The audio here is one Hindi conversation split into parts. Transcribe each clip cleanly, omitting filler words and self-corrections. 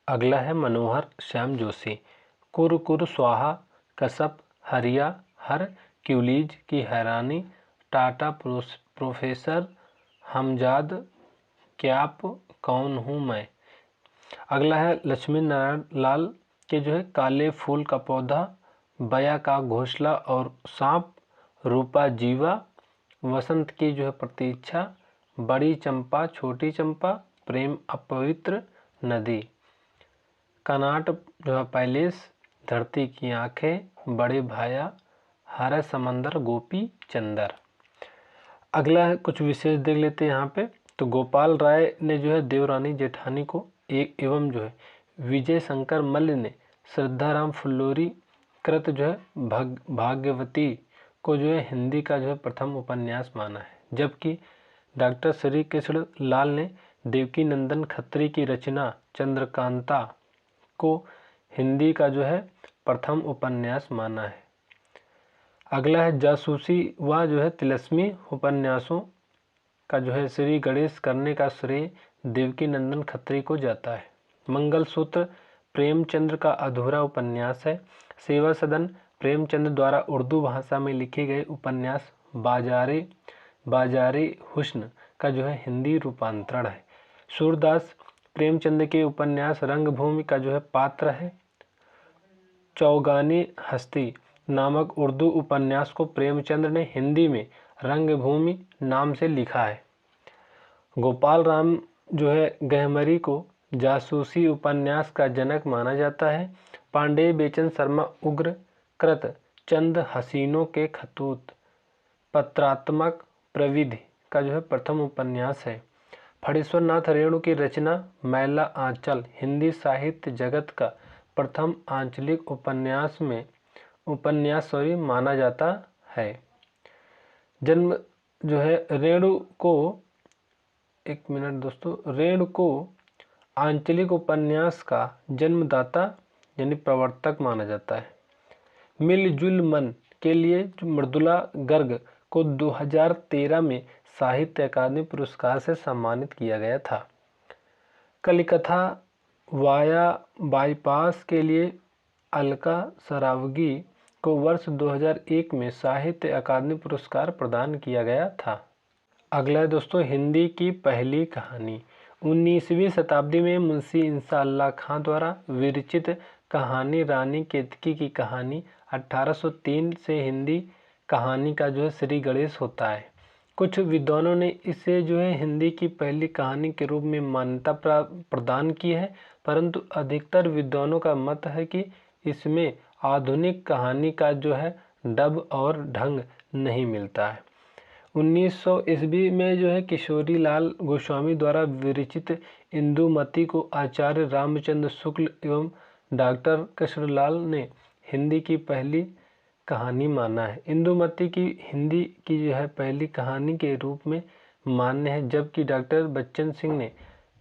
अगला है मनोहर श्याम जोशी। कुर कुर स्वाहा, कसप, हरिया, हर, क्यूलीज की हैरानी, टाटा प्रोफेसर, हमजाद, क्याप, कौन हूँ मैं। अगला है लक्ष्मी नारायण लाल के जो है काले फूल का पौधा, बया का घोंसला और सांप, रूपा जीवा, वसंत की जो है प्रतीक्षा, बड़ी चंपा छोटी चंपा, प्रेम अपवित्र नदी, कनाट जो है पैलेस, धरती की आंखें, बड़े भाया, हरा समंदर, गोपी चंदर। अगला है कुछ विशेष देख लेते हैं यहाँ पे। तो गोपाल राय ने जो है देवरानी जेठानी को एवं जो है विजय शंकर मल्ल ने श्रद्धाराम फुल्लोरी कृत जो है भाग्यवती को जो है हिंदी का जो है प्रथम उपन्यास माना है, जबकि डॉक्टर श्री कृष्ण लाल ने देवकी नंदन खत्री की रचना चंद्रकांता को हिंदी का जो है प्रथम उपन्यास माना है। अगला है जासूसी व जो है तिलस्मी उपन्यासों का जो है श्री गणेश करने का श्रेय देवकी नंदन खत्री को जाता है। मंगलसूत्र प्रेमचंद्र का अधूरा उपन्यास है। सेवा सदन प्रेमचंद द्वारा उर्दू भाषा में लिखे गए उपन्यास बाजारे हुस्न का जो है हिंदी रूपांतरण है। सूरदास प्रेमचंद के उपन्यास रंगभूमि का जो है पात्र है। चौगानी हस्ती नामक उर्दू उपन्यास को प्रेमचंद ने हिंदी में रंगभूमि नाम से लिखा है। गोपाल राम जो है गहमरी को जासूसी उपन्यास का जनक माना जाता है। पांडेय बेचन शर्मा उग्र कृत चंद हसीनों के खतूत पत्रात्मक प्रविधि का जो है प्रथम उपन्यास है। फणीश्वर नाथ रेणु की रचना मैला आंचल हिंदी साहित्य जगत का प्रथम आंचलिक उपन्यास माना जाता है। जन्म जो है रेणु को रेणु को आंचलिक उपन्यास का जन्मदाता यानी प्रवर्तक माना जाता है। मिलजुल मन के लिए मृदुला गर्ग को 2013 में साहित्य अकादमी पुरस्कार से सम्मानित किया गया था। कलिकथा वाया बाईपास के लिए अलका सरावगी को वर्ष 2001 में साहित्य अकादमी पुरस्कार प्रदान किया गया था। अगला है दोस्तों हिंदी की पहली कहानी। 19वीं शताब्दी में मुंशी इंसा अल्लाह खां द्वारा विरचित कहानी रानी केतकी की कहानी 1803 से हिंदी कहानी का जो है श्री गणेश होता है। कुछ विद्वानों ने इसे जो है हिंदी की पहली कहानी के रूप में मान्यता प्रदान की है, परंतु अधिकतर विद्वानों का मत है कि इसमें आधुनिक कहानी का जो है डब और ढंग नहीं मिलता है। 1900 ईस्वी में जो है किशोरी लाल गोस्वामी द्वारा विरचित इंदुमती को आचार्य रामचंद्र शुक्ल एवं डॉक्टर कृष्णलाल ने हिंदी की पहली कहानी माना है। इंदुमती की हिंदी की जो है पहली कहानी के रूप में मान्य है, जबकि डॉक्टर बच्चन सिंह ने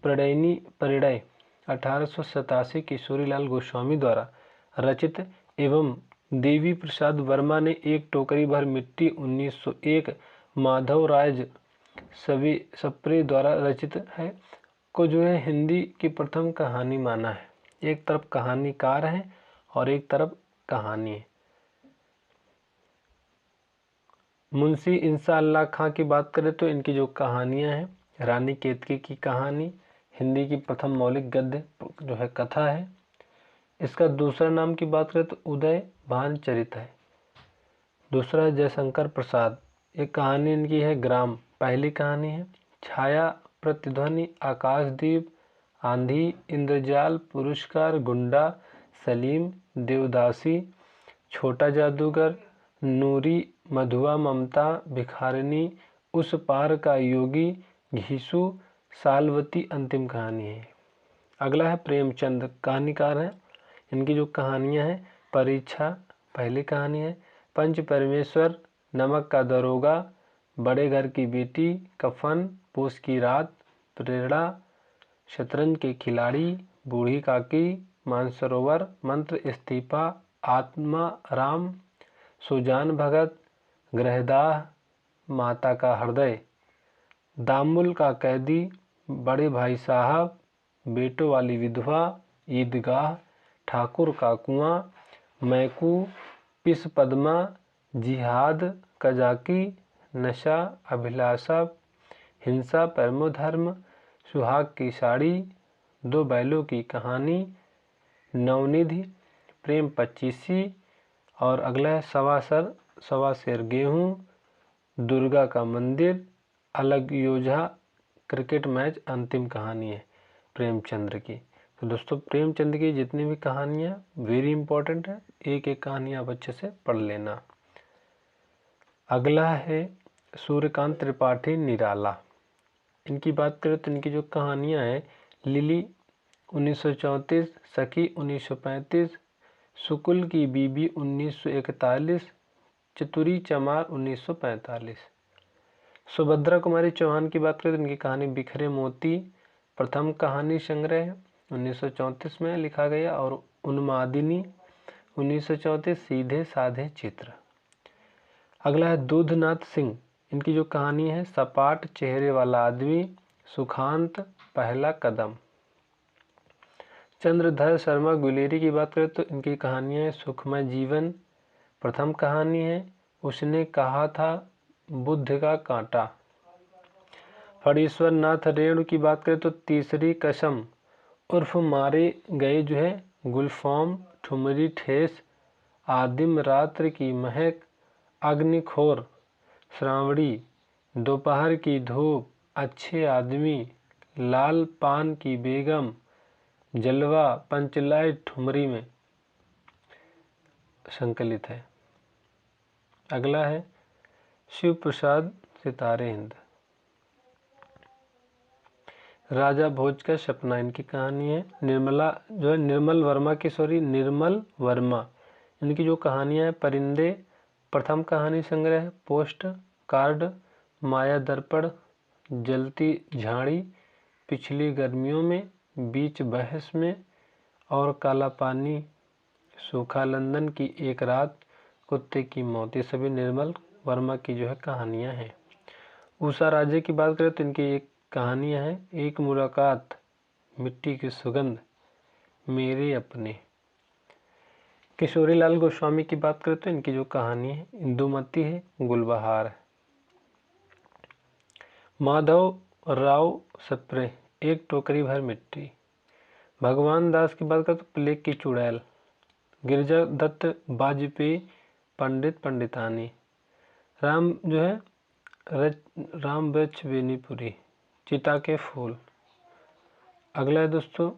प्रणयिनी परिणय 1887 किशोरीलाल गोस्वामी द्वारा रचित एवं देवी प्रसाद वर्मा ने एक टोकरी भर मिट्टी 1901 माधव राज सप्रे द्वारा रचित है को जो है हिंदी की प्रथम कहानी माना है। एक तरफ कहानीकार है और एक तरफ कहानी है। मुंशी इंसा अल्लाह खां की बात करें तो इनकी जो कहानियां हैं, रानी केतकी की कहानी हिंदी की प्रथम मौलिक गद्य जो है कथा है। इसका दूसरा नाम की बात करें तो उदय भान चरित है। दूसरा है जयशंकर प्रसाद, एक कहानी इनकी है ग्राम, पहली कहानी है। छाया, प्रतिध्वनि, आकाशदीप, आंधी, इंद्रजाल, पुरस्कार, गुंडा, सलीम, देवदासी, छोटा जादूगर, नूरी, मधुआ, ममता, भिखारिनी, उस पार का योगी, घीसू, सालवती अंतिम कहानी है। अगला है प्रेमचंद, कहानीकार हैं। इनकी जो कहानियां हैं परीक्षा पहली कहानी है। पंच परमेश्वर, नमक का दरोगा, बड़े घर की बेटी, कफन, पूस की रात, प्रेरणा, शतरंज के खिलाड़ी, बूढ़ी काकी, मानसरोवर, मंत्र, इस्तीफा, आत्मा राम, सुजान भगत, ग्रहदाह, माता का हृदय, दामुल का कैदी, बड़े भाई साहब, बेटों वाली विधवा, ईदगाह, ठाकुर का कुआं, मैकू, पिस पद्मा, जिहाद, कजाकी, नशा, अभिलाषा, हिंसा, परमो धर्म, सुहाग की साड़ी, दो बैलों की कहानी, नवनिधि, प्रेम पच्चीसी, और अगला है सवा शेर गेहूँ, दुर्गा का मंदिर, अलग योझा, क्रिकेट मैच, अंतिम कहानी है प्रेमचंद्र की। तो दोस्तों प्रेमचंद की जितनी भी कहानियाँ वेरी इंपॉर्टेंट है, एक एक कहानी आप अच्छे से पढ़ लेना। अगला है सूर्यकांत त्रिपाठी निराला। इनकी बात करें तो इनकी जो कहानियाँ हैं, लिली 1934, सखी 1935, सुकुल की बीबी 1941, चतुरी चमार 1945। सुभद्रा कुमारी चौहान की बात करें तो इनकी कहानी बिखरे मोती प्रथम कहानी संग्रह 1934 में लिखा गया, और उन्मादिनी 1934, सीधे साधे चित्र। अगला है दूधनाथ सिंह। इनकी जो कहानी है, सपाट चेहरे वाला आदमी, सुखांत, पहला कदम। चंद्रधर शर्मा गुलेरी की बात करें तो इनकी कहानियाँ है, सुखमय जीवन प्रथम कहानी है, उसने कहा था, बुद्ध का कांटा। फणीश्वर नाथ रेणु की बात करें तो तीसरी कसम उर्फ मारे गए जो है, गुलफाम, ठुमरी ठेस, आदिम रात्र की महक, अग्निखोर, श्रावणी, दोपहर की धूप, अच्छे आदमी, लाल पान की बेगम, जलवा, पंचलाइट ठुमरी में संकलित है। अगला है शिव प्रसाद सितारे हिंद। राजा भोज का सपना इनकी कहानी है। निर्मल वर्मा इनकी जो कहानियाँ है, परिंदे प्रथम कहानी संग्रह, पोस्ट कार्ड, माया दर्पण, जलती झाड़ी, पिछली गर्मियों में, बीच बहस में, और काला पानी, सूखा लंदन की एक रात, कुत्ते की मौत, ये सभी निर्मल वर्मा की जो है कहानियाँ हैं। उषा राजे की बात करें तो इनकी एक कहानियाँ हैं, एक मुलाकात, मिट्टी की सुगंध, मेरे अपने। किशोरी लाल गोस्वामी की बात करें तो इनकी जो कहानी है, इंदुमती है, गुलबहार। माधव राव सप्रे, एक टोकरी भर मिट्टी। भगवान दास की बात करें तो प्लेग की चुड़ैल। गिरिजा दत्त वाजपेयी, पंडित पंडितानी। राम जो है राम वृक्ष बेनीपुरी, चिता के फूल। अगला है दोस्तों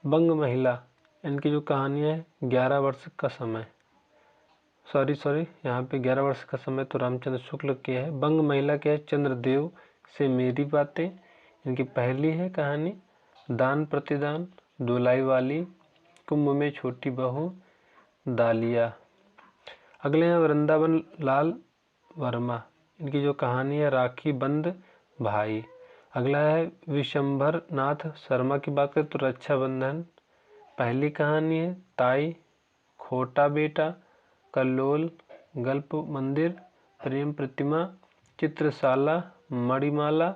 बंग महिला। इनकी जो कहानी है, 11 वर्ष का समय, सॉरी यहाँ पे 11 वर्ष का समय तो रामचंद्र शुक्ल की है। बंग महिला के है, चंद्रदेव से मेरी बातें। इनकी पहली है कहानी, दान प्रतिदान, दुलाई वाली, कुंभ में छोटी बहू, दालिया। अगले हैं वृंदावन लाल वर्मा। इनकी जो कहानी है, राखी बंद भाई। अगला है विशंभर नाथ शर्मा की बात करें तो रक्षाबंधन पहली कहानी है, ताई, खोटा बेटा, कल्लोल, गल्प मंदिर, प्रेम प्रतिमा, चित्रशाला, मणिमाला,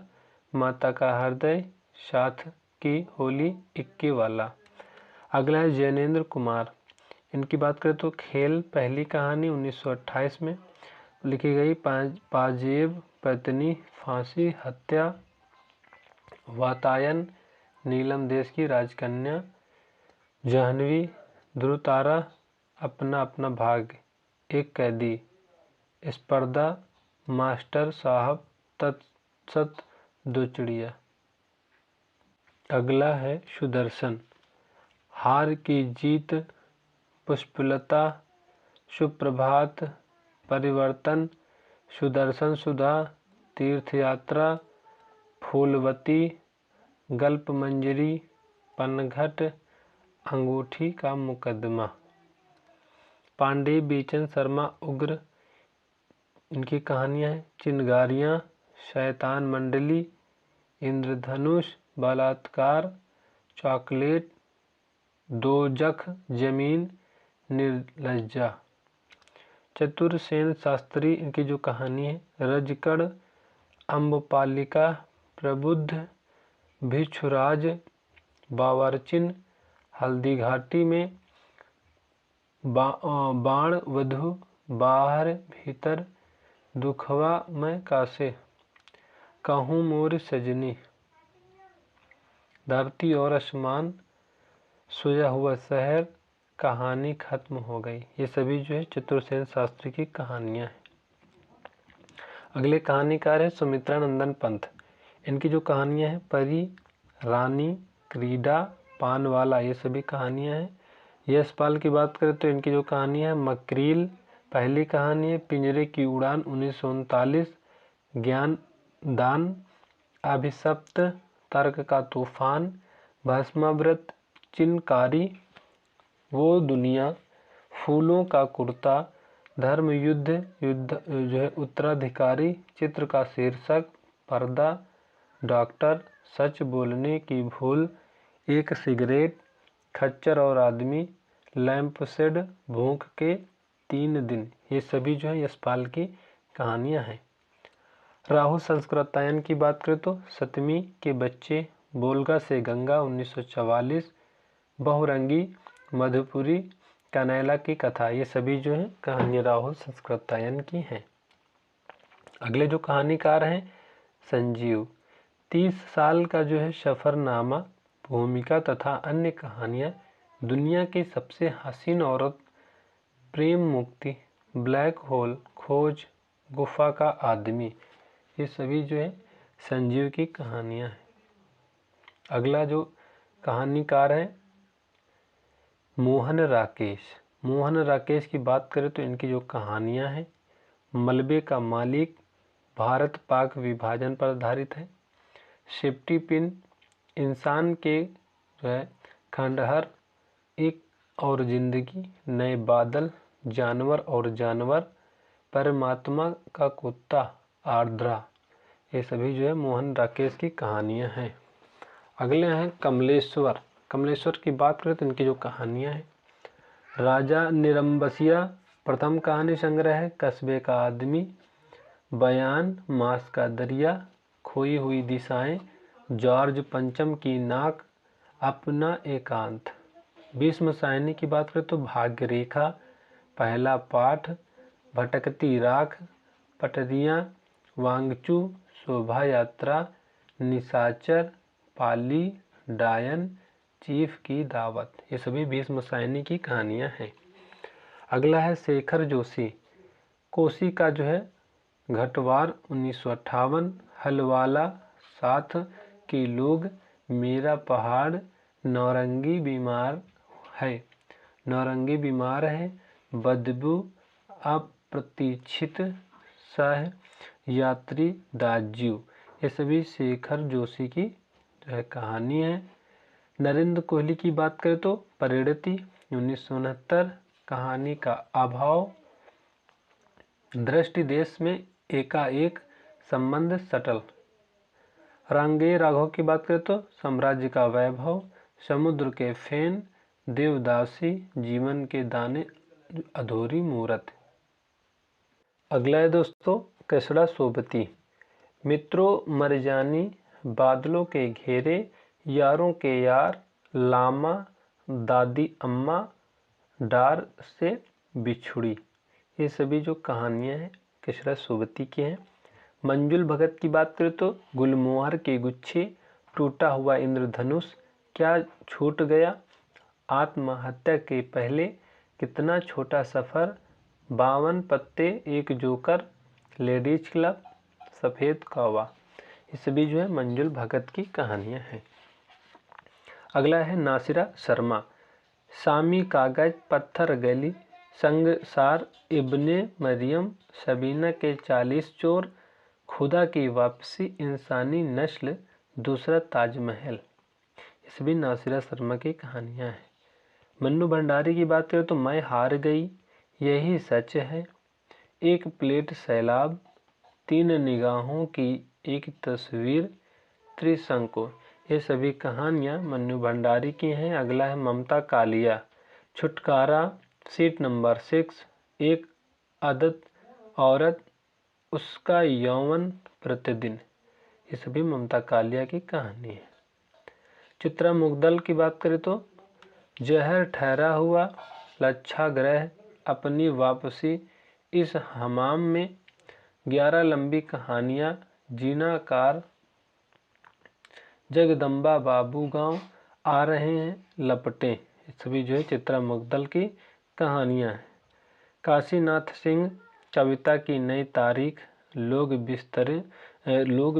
माता का हृदय, साथ की होली, इक्के वाला। अगला है जैनेन्द्र कुमार। इनकी बात करें तो खेल पहली कहानी 1928 में लिखी गई, पाजेब, पैतनी, फांसी, हत्या, वातायन, नीलम देश की राजकन्या, जाह्नवी, ध्रुतारा, अपना अपना भाग्य, एक कैदी, स्पर्धा, मास्टर साहब, तत्सत, दो चिड़िया। अगला है सुदर्शन, हार की जीत, पुष्पलता, सुप्रभात, परिवर्तन, सुदर्शन सुधा, तीर्थ यात्रा, फूलवती, गल्प मंजरी, पनघट, अंगूठी का मुकदमा। पांडे बीचन शर्मा उग्र। इनकी कहानियाँ हैं, चिनगारियाँ, शैतान मंडली, इंद्रधनुष, बलात्कार, चॉकलेट, दोजख जमीन, निर्लज्जा। चतुरसेन शास्त्री। इनकी जो कहानी है, रजकड़, अम्बपालिका, प्रबुद्ध, भिक्षुराज, बावर्चिन, हल्दी घाटी में बाण वधु, बाहर भीतर दुखवा मैं कासे, कहूँ मोर सजनी, धरती और आसमान, सोया हुआ शहर, कहानी खत्म हो गई। ये सभी जो है चतुर्सेन शास्त्री की कहानियाँ हैं। अगले कहानीकार है सुमित्रा नंदन पंत। इनकी जो कहानियाँ हैं परी, रानी, क्रीडा, पानवाला, ये सभी कहानियाँ हैं। यशपाल की बात करें तो इनकी जो कहानी है मकरील पहली कहानी है, पिंजरे की उड़ान 1939, ज्ञान दान, अभिशप्त, तर्क का तूफान, भस्माव्रत, चिनकारी, वो दुनिया, फूलों का कुर्ता, धर्म युद्ध, युद्ध जो है उत्तराधिकारी, चित्र का शीर्षक, पर्दा, डॉक्टर, सच बोलने की भूल, एक सिगरेट, खच्चर और आदमी, लैंपशेड, भूख के 3 दिन, ये सभी जो है यशपाल की कहानियां हैं। राहुल संस्कृतायन की बात करें तो सतमी के बच्चे, बोलगा से गंगा 1944, बहुरंगी, मधुपुरी, कनैला की कथा, ये सभी जो है कहानी राहुल संस्कृतायन की हैं। अगले जो कहानीकार हैं संजीव, 30 साल का जो है सफरनामा, भूमिका तथा अन्य कहानियाँ, दुनिया की सबसे हसीन औरत, प्रेम मुक्ति, ब्लैक होल, खोज, गुफा का आदमी, ये सभी जो है संजीव की कहानियाँ हैं। अगला जो कहानीकार है मोहन राकेश। मोहन राकेश की बात करें तो इनकी जो कहानियाँ हैं मलबे का मालिक, भारत पाक विभाजन पर आधारित है, सेफ्टी पिन, इंसान के जो है खंडहर, एक और जिंदगी, नए बादल, जानवर और जानवर, परमात्मा का कुत्ता, आर्द्रा, ये सभी जो है मोहन राकेश की कहानियाँ हैं। अगले हैं कमलेश्वर। कमलेश्वर की बात करें तो इनकी जो कहानियाँ हैं राजा निरंबसिया, प्रथम कहानी संग्रह है, कस्बे का आदमी, बयान, मांस का दरिया, खोई हुई दिशाएं, जॉर्ज पंचम की नाक, अपना एकांत। भीष्म साहनी की बात करें तो भाग्य रेखा, पहला पाठ, भटकती राख, पटरियाँ, वांगचू, शोभा यात्रा, निशाचर, पाली, डायन, चीफ की दावत, ये सभी भीष्म साहनी की कहानियाँ हैं। अगला है शेखर जोशी। कोसी का जो है घटवार 1958, हलवाला, साथ के लोग, मेरा पहाड़, नौरंगी बीमार है, नौरंगी बीमार है, बदबू, अप्रतीक्षित, सह यात्री, दाज्यू, ये सभी शेखर जोशी की जो है कहानी है। नरेंद्र कोहली की बात करें तो परिणति 1969, कहानी का अभाव, दृष्टि देश में एकाएक, संबंध सटल। रांगे राघव की बात करें तो साम्राज्य का वैभव, समुद्र के फेन, देवदासी, जीवन के दाने, अधूरी मूरत। अगला है दोस्तों कसड़ा सोबती। मित्रों मरजानी, बादलों के घेरे, यारों के यार, लामा, दादी अम्मा, डार से बिछुड़ी, ये सभी जो कहानियाँ हैं कसड़ा सोबती की हैं। मंजुल भगत की बात करें तो गुलमोहर के गुच्छे, टूटा हुआ इंद्रधनुष, क्या छूट गया, आत्महत्या के पहले, कितना छोटा सफ़र, 52 पत्ते, एक जोकर, लेडीज क्लब, सफ़ेद कौवा, ये सभी जो है मंजुल भगत की कहानियाँ हैं। अगला है नासिरा शर्मा। शामी कागज, पत्थर गली, संगसार, इब्ने मरियम, सबीना के 40 चोर, खुदा की वापसी, इंसानी नस्ल, दूसरा ताजमहल, ये सभी नासिरा शर्मा की कहानियाँ हैं। मन्नू भंडारी की बात करें तो मैं हार गई, यही सच है, एक प्लेट सैलाब, 3 निगाहों की एक तस्वीर, त्रिशंकु, ये सभी कहानियाँ मन्नू भंडारी की हैं। अगला है ममता कालिया। छुटकारा, सीट नंबर 6, एक आदत औरत, उसका यौवन प्रतिदिन, ये सभी ममता कालिया की कहानी है। चित्रमुग्धल की बात करें तो जहर ठहरा हुआ लच्छाग्रह अपनी वापसी इस हमाम में 11 लंबी कहानियाँ जीनाकार जगदम्बा बाबू गांव आ रहे हैं लपटे। सभी जो है चित्रमुग्धल की कहानियाँ हैं। काशीनाथ सिंह कविता की नई तारीख लोग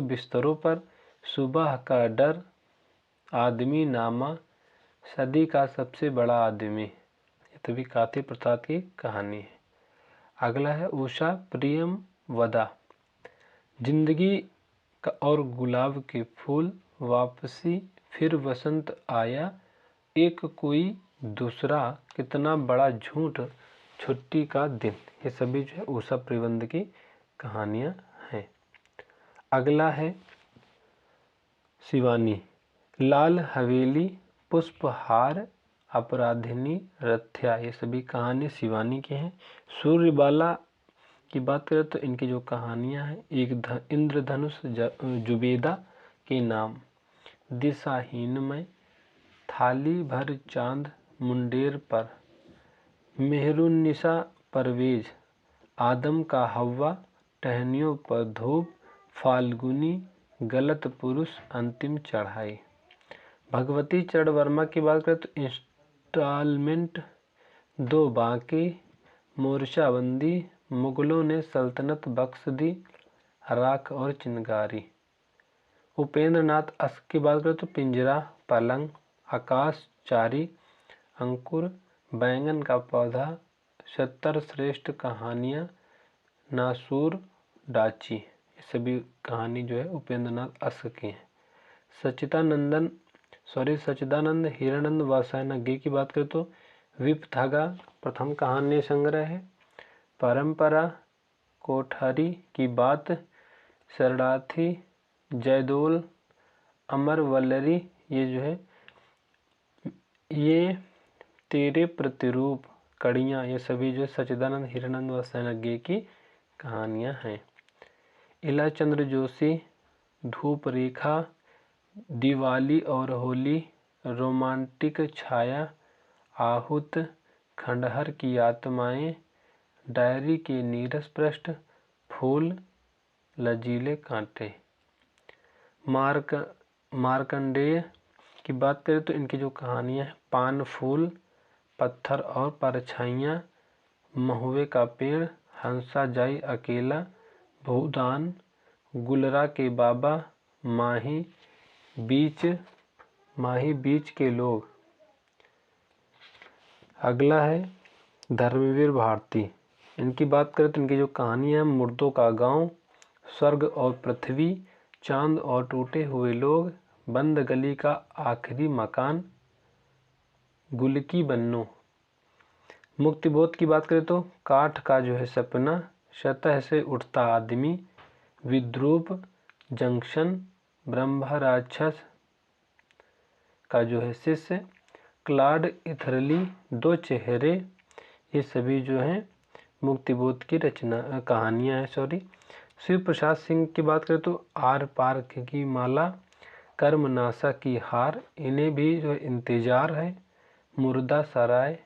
बिस्तरों पर सुबह का डर आदमी नामा सदी का सबसे बड़ा आदमी। ये तभी काती प्रसाद की कहानी है। अगला है उषा प्रियमवदा जिंदगी का और गुलाब के फूल वापसी फिर वसंत आया एक कोई दूसरा कितना बड़ा झूठ छुट्टी का दिन। ये सभी जो है उषा प्रियमवदा की कहानियाँ हैं। अगला है शिवानी लाल हवेली पुष्पहार अपराधिनी रथ्या। ये सभी कहानी शिवानी के हैं। सूर्यबाला की बात करें तो इनकी जो कहानियाँ हैं एक इंद्रधनुष जुबेदा के नाम दिशाहीन में थाली भर चांद मुंडेर पर मेहरुन्निसा परवेज आदम का हव्वा टहनियों पर धूप फाल्गुनी गलत पुरुष अंतिम चढ़ाई। भगवती चरण वर्मा की बात करें तो इंस्टॉलमेंट 2 बाकी मोर्चाबंदी मुगलों ने सल्तनत बख्श दी राख और चिनगारी। उपेंद्र नाथ अश्क की बात करें तो पिंजरा पलंग आकाश चारी अंकुर बैंगन का पौधा 70 श्रेष्ठ कहानियाँ नासूर डाची। ये सभी कहानी जो है उपेंद्र नाथ अश्क की हैं। सच्चिदानंद हीरानंद वासनागे की बात करें तो विपथगा प्रथम कहानी संग्रह है। परंपरा कोठारी की बात शरणार्थी जयदोल अमर वल्लरी ये जो है ये तेरे प्रतिरूप कड़ियाँ। ये सभी जो सच्चिदानंद हीरानंद वासनागे की कहानियाँ हैं। इलाचंद्र जोशी धूप रेखा दिवाली और होली रोमांटिक छाया आहूत खंडहर की आत्माएं डायरी के नीरस पृष्ठ फूल लजीले कांटे। मार्कंडेय की बात करें तो इनकी जो कहानियाँ हैं पान फूल पत्थर और परछाइयाँ महुए का पेड़ हंसा जाई अकेला भूदान गुलरा के बाबा माही बीच के लोग। अगला है धर्मवीर भारती। इनकी बात करें तो इनकी जो कहानी है मुर्दों का गांव स्वर्ग और पृथ्वी चांद और टूटे हुए लोग बंद गली का आखिरी मकान गुलकी बन्नो। मुक्तिबोध की बात करें तो काठ का जो है सपना सतह से उठता आदमी विद्रूप जंक्शन ब्रह्म राक्षस का जो है शिष्य क्लाड इथरली 2 चेहरे। ये सभी जो हैं मुक्तिबोध की रचना कहानियाँ हैं। शिव प्रसाद सिंह की बात करें तो आर पार की माला कर्मनाशा की हार इन्हें भी जो इंतजार है मुर्दा सराय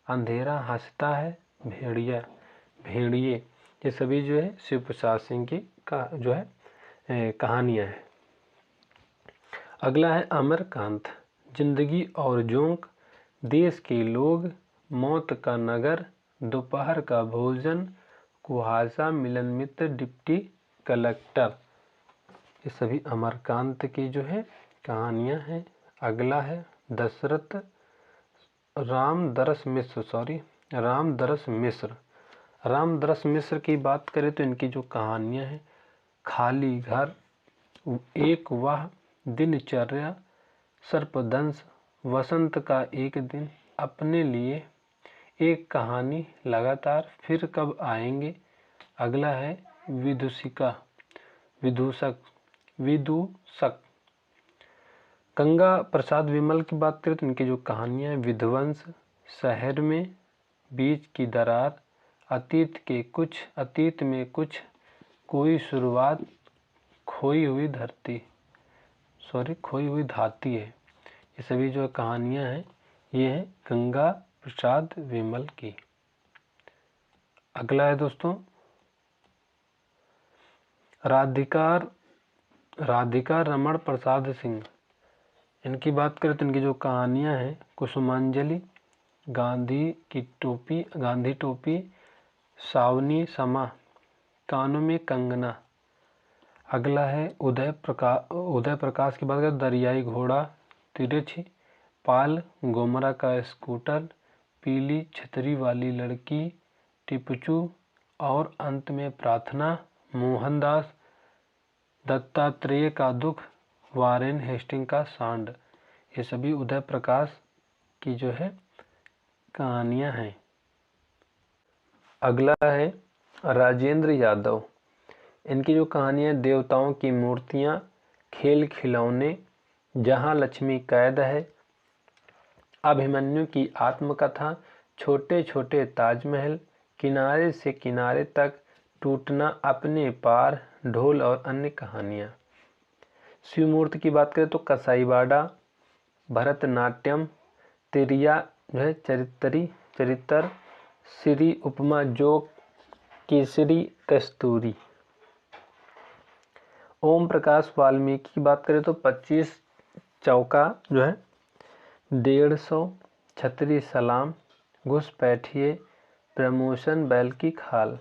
अंधेरा हंसता है भेड़िए। ये सभी जो है शिव प्रसाद सिंह की का जो है कहानियाँ हैं। अगला है अमरकांत जिंदगी और जोंक देश के लोग मौत का नगर दोपहर का भोजन कुहासा मिलन मित्र डिप्टी कलेक्टर। ये सभी अमरकांत की जो है कहानियाँ हैं। अगला है दशरथ रामदरस मिश्र की बात करें तो इनकी जो कहानियाँ हैं खाली घर एक वाह दिनचर्या सर्पदंश वसंत का एक दिन अपने लिए एक कहानी लगातार फिर कब आएंगे। अगला है विदूषक गंगा प्रसाद विमल की बात करें तो इनकी जो कहानियाँ हैं विध्वंस शहर में बीच की दरार अतीत में कुछ कोई शुरुआत खोई हुई धाती है। ये सभी जो कहानियाँ हैं ये हैं गंगा प्रसाद विमल की। अगला है दोस्तों राधिका रमण प्रसाद सिंह। इनकी बात करें तो इनकी जो कहानियाँ हैं कुसुमांजलि, गांधी टोपी, सावनी समा, कानों में कंगना। अगला है उदय प्रकाश की बात करें दरियाई घोड़ा, तिरछी, पाल, गोमरा का स्कूटर, पीली छतरी वाली लड़की, टिपचू और अंत में प्रार्थना, मोहनदास, दत्तात्रेय का दुख, वारेन हेस्टिंग का सांड। ये सभी उदय प्रकाश की जो है कहानियाँ हैं। अगला है राजेंद्र यादव। इनकी जो कहानियाँ देवताओं की मूर्तियाँ, खेल खिलौने, जहाँ लक्ष्मी कैद है, अभिमन्यु की आत्मकथा, छोटे छोटे ताजमहल, किनारे से किनारे तक, टूटना अपने पार, ढोल और अन्य कहानियाँ। शिवमूर्ति की बात करें तो कसाईवाड़ा, भरतनाट्यम, तिरिया जो है चरित्र, श्री उपमा जोक, केसरी कस्तूरी। ओम प्रकाश वाल्मीकि की बात करें तो 25 चौका जो है, 150, छतरी सलाम, घुसपैठिए, प्रमोशन बैल की खाल।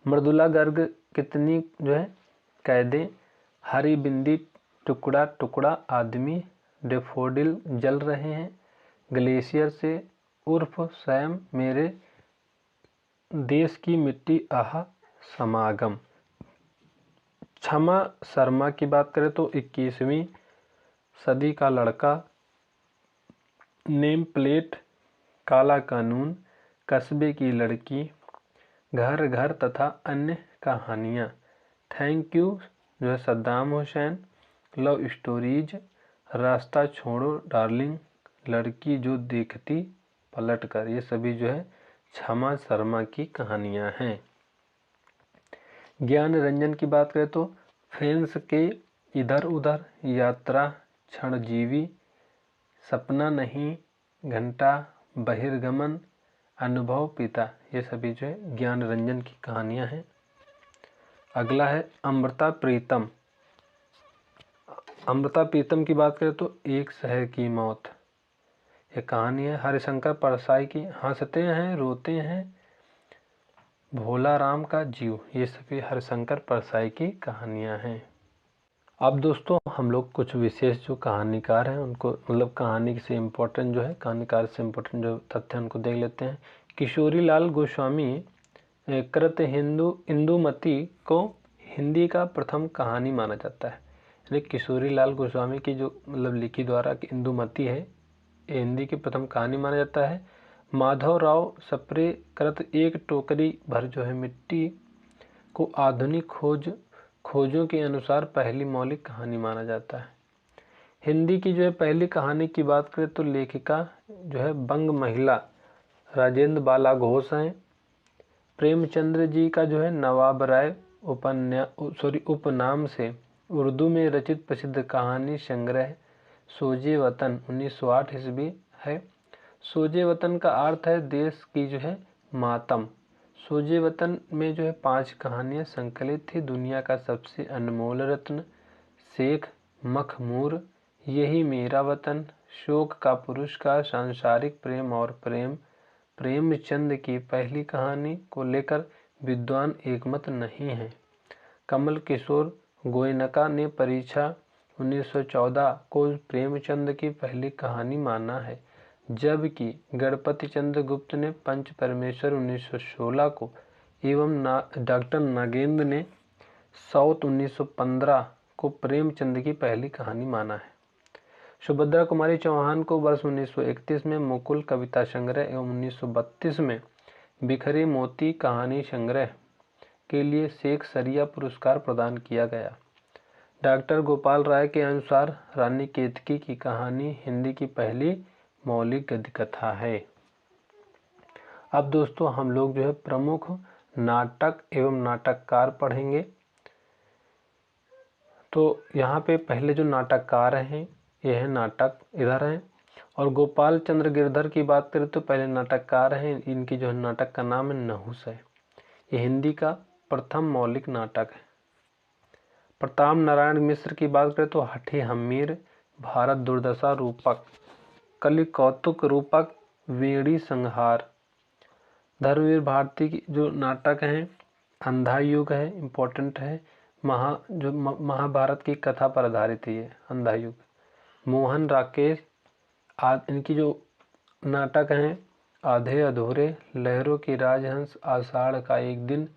मृदुला गर्ग कितनी जो है कैदें, हरी बिंदी, टुकड़ा टुकड़ा आदमी, डेफोडिल जल रहे हैं, ग्लेशियर से उर्फ सैम, मेरे देश की मिट्टी आह समागम। क्षमा शर्मा की बात करें तो 21वीं सदी का लड़का, नेम प्लेट, काला कानून, कस्बे की लड़की, घर घर तथा अन्य कहानियाँ, थैंक यू जो है सद्दाम हुसैन, लव स्टोरीज, रास्ता छोड़ो डार्लिंग, लड़की जो देखती पलट कर। ये सभी जो है क्षमा शर्मा की कहानियाँ हैं। ज्ञान रंजन की बात करें तो फ्रेंड्स के इधर उधर, यात्रा, क्षणजीवी, सपना नहीं, घंटा, बहिर्गमन, अनुभव पिता। ये सभी जो है ज्ञान रंजन की कहानियाँ हैं। अगला है अमृता प्रीतम। अमृता प्रीतम की बात करें तो एक शहर की मौत। ये कहानी है हरिशंकर परसाई की। हंसते हैं रोते हैं, भोला राम का जीव। ये सभी हरिशंकर परसाई की कहानियाँ हैं। अब दोस्तों हम लोग कुछ विशेष जो कहानीकार हैं उनको मतलब कहानी से इम्पोर्टेंट जो है कहानीकार से इम्पोर्टेंट जो तथ्य उनको देख लेते हैं। किशोरी लाल गोस्वामी कृत इंदुमती को हिंदी का प्रथम कहानी माना जाता है। यानी किशोरी लाल गोस्वामी की जो मतलब लिखी द्वारा इंदुमती है ये हिंदी की प्रथम कहानी माना जाता है। माधवराव सप्रे कृत एक टोकरी भर जो है मिट्टी को आधुनिक खोजों के अनुसार पहली मौलिक कहानी माना जाता है। हिंदी की जो है पहली कहानी की बात करें तो लेखिका जो है बंग महिला राजेंद्र बाला घोष हैं। प्रेमचंद्र जी का जो है नवाब राय उपनाम से उर्दू में रचित प्रसिद्ध कहानी संग्रह सोजे वतन 1908 ईस्वी है। सोजे वतन का अर्थ है देश की जो है मातम। सोजे वतन में जो है 5 कहानियाँ संकलित थी। दुनिया का सबसे अनमोल रत्न, शेख मखमूर, यही मेरा वतन, शोक का पुरस्कार, सांसारिक प्रेम और प्रेम। प्रेमचंद की पहली कहानी को लेकर विद्वान एकमत नहीं हैं। कमल किशोर गोयनका ने परीक्षा 1914 को प्रेमचंद की पहली कहानी माना है, जबकि गणपति चंद्र गुप्त ने पंच परमेश्वर 1916 को एवं डॉक्टर नागेंद्र ने साउथ 1915 को प्रेमचंद की पहली कहानी माना है। सुभद्रा कुमारी चौहान को वर्ष 1931 में मुकुल कविता संग्रह एवं 1932 में बिखरे मोती कहानी संग्रह के लिए शेख सरिया पुरस्कार प्रदान किया गया। डॉक्टर गोपाल राय के अनुसार रानी केतकी की कहानी हिंदी की पहली मौलिक गद्य कथा है। अब दोस्तों हम लोग जो है प्रमुख नाटक एवं नाटककार पढ़ेंगे। तो यहाँ पे पहले जो नाटककार हैं ये है नाटक इधर है। और गोपाल चंद्र गिरधर की बात करें तो पहले नाटककार हैं, इनकी जो है नाटक का नाम है नहुस है। ये हिंदी का प्रथम मौलिक नाटक है। प्रताप नारायण मिश्र की बात करें तो हठी हम्मीर, भारत दुर्दशा रूपक, कलि कौतुक रूपक, वीणी संहार। धर्मवीर भारती की जो नाटक हैं अंधा युग है, इम्पोर्टेंट है, महाभारत की कथा पर आधारित है ये अंधा युग। मोहन राकेश इनकी जो नाटक हैं आधे अधूरे, लहरों की राजहंस, आषाढ़ का एक दिन,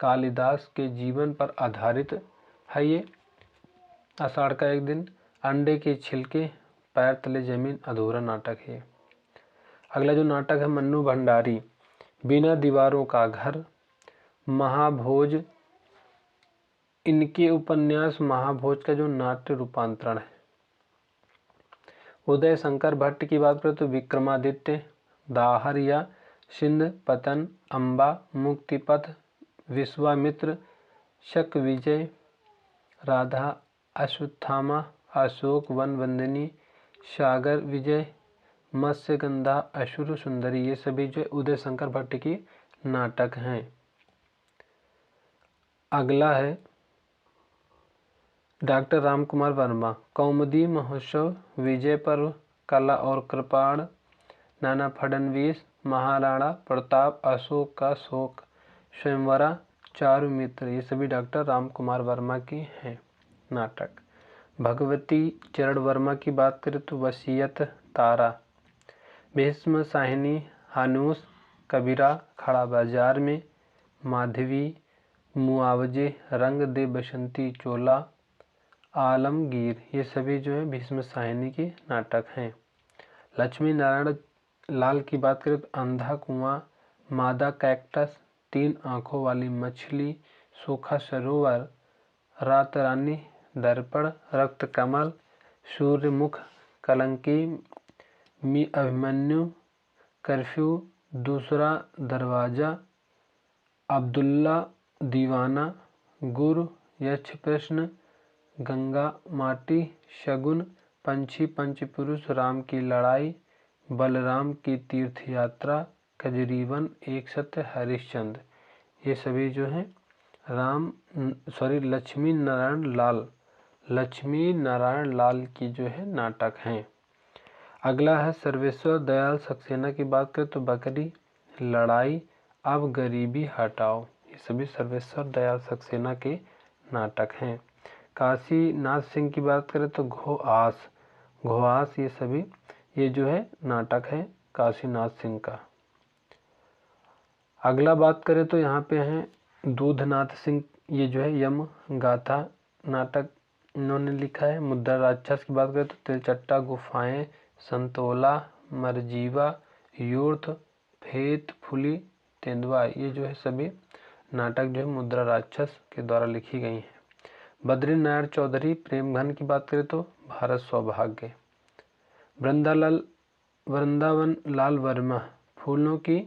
कालिदास के जीवन पर आधारित है ये आषाढ़ का एक दिन, अंडे के छिलके, पैर तले जमीन, अधूरा नाटक है। अगला जो नाटक है मन्नू भंडारी, बिना दीवारों का घर, महाभोज। इनके उपन्यास महाभोज का जो नाट्य रूपांतरण है। उदय शंकर भट्ट की बात करें तो विक्रमादित्य, दाहर या सिंध पतन, अम्बा, मुक्तिपथ, विश्वामित्र, शक विजय, राधा, अश्वत्थामा, अशोक वन बंदिनी, सागर विजय, मत्स्यगंधा, असुर सुंदरी। ये सभी जो उदय शंकर भट्ट की नाटक हैं। अगला है डॉक्टर रामकुमार वर्मा, कौमुदी महोत्सव, विजय पर्व, कला और कृपाण, नाना फडणवीस, महाराणा प्रताप, अशोक का शोक, स्वयंवरा, चारु मित्र। ये सभी डॉक्टर रामकुमार वर्मा की हैं नाटक। भगवती चरण वर्मा की बात करें तो वसीयत, तारा, भीष्म साहिनी, हानूस, कबीरा, खड़ा बाजार में, माधवी, मुआवजे, रंग दे बसंती चोला, आलमगीर। ये सभी जो है भीष्म साहिनी के नाटक हैं। लक्ष्मी नारायण लाल की बात करें तो अंधा कुआं, मादा कैक्टस, तीन आंखों वाली मछली, सूखा सरोवर, रात रानी, दर्पण, रक्त कमल, सूर्यमुख, कलंकी, मी अभिमन्यु, कर्फ्यू, दूसरा दरवाजा, अब्दुल्ला दीवाना, गुरु, यक्ष प्रश्न, गंगा माटी, शगुन, पंछी पंचपुरुष, राम की लड़ाई, बलराम की तीर्थ यात्रा, कजरीवन, एक सत्य, हरिश्चंद्र। ये सभी जो हैं लक्ष्मी नारायण लाल की जो है नाटक हैं। अगला है सर्वेश्वर दयाल सक्सेना की बात करें तो बकरी, लड़ाई, अब गरीबी हटाओ। ये सभी सर्वेश्वर दयाल सक्सेना के नाटक हैं। काशी नाथ सिंह की बात करें तो घोआस, ये जो है नाटक है काशीनाथ सिंह का। अगला बात करें तो यहाँ पे हैं दूधनाथ सिंह, ये जो है यम गाथा नाटक इन्होंने लिखा है। मुद्रा राक्षस की बात करें तो तिलचट्टा गुफाएं, संतोला, मरजीवा, यूर्थ, फेत फुली, तेंदुआ। ये जो है सभी नाटक जो है मुद्रा राक्षस के द्वारा लिखी गई हैं। बद्री नारायण चौधरी प्रेमघन की बात करें तो भारत सौभाग्य। वृंदावन लाल वर्मा फूलों की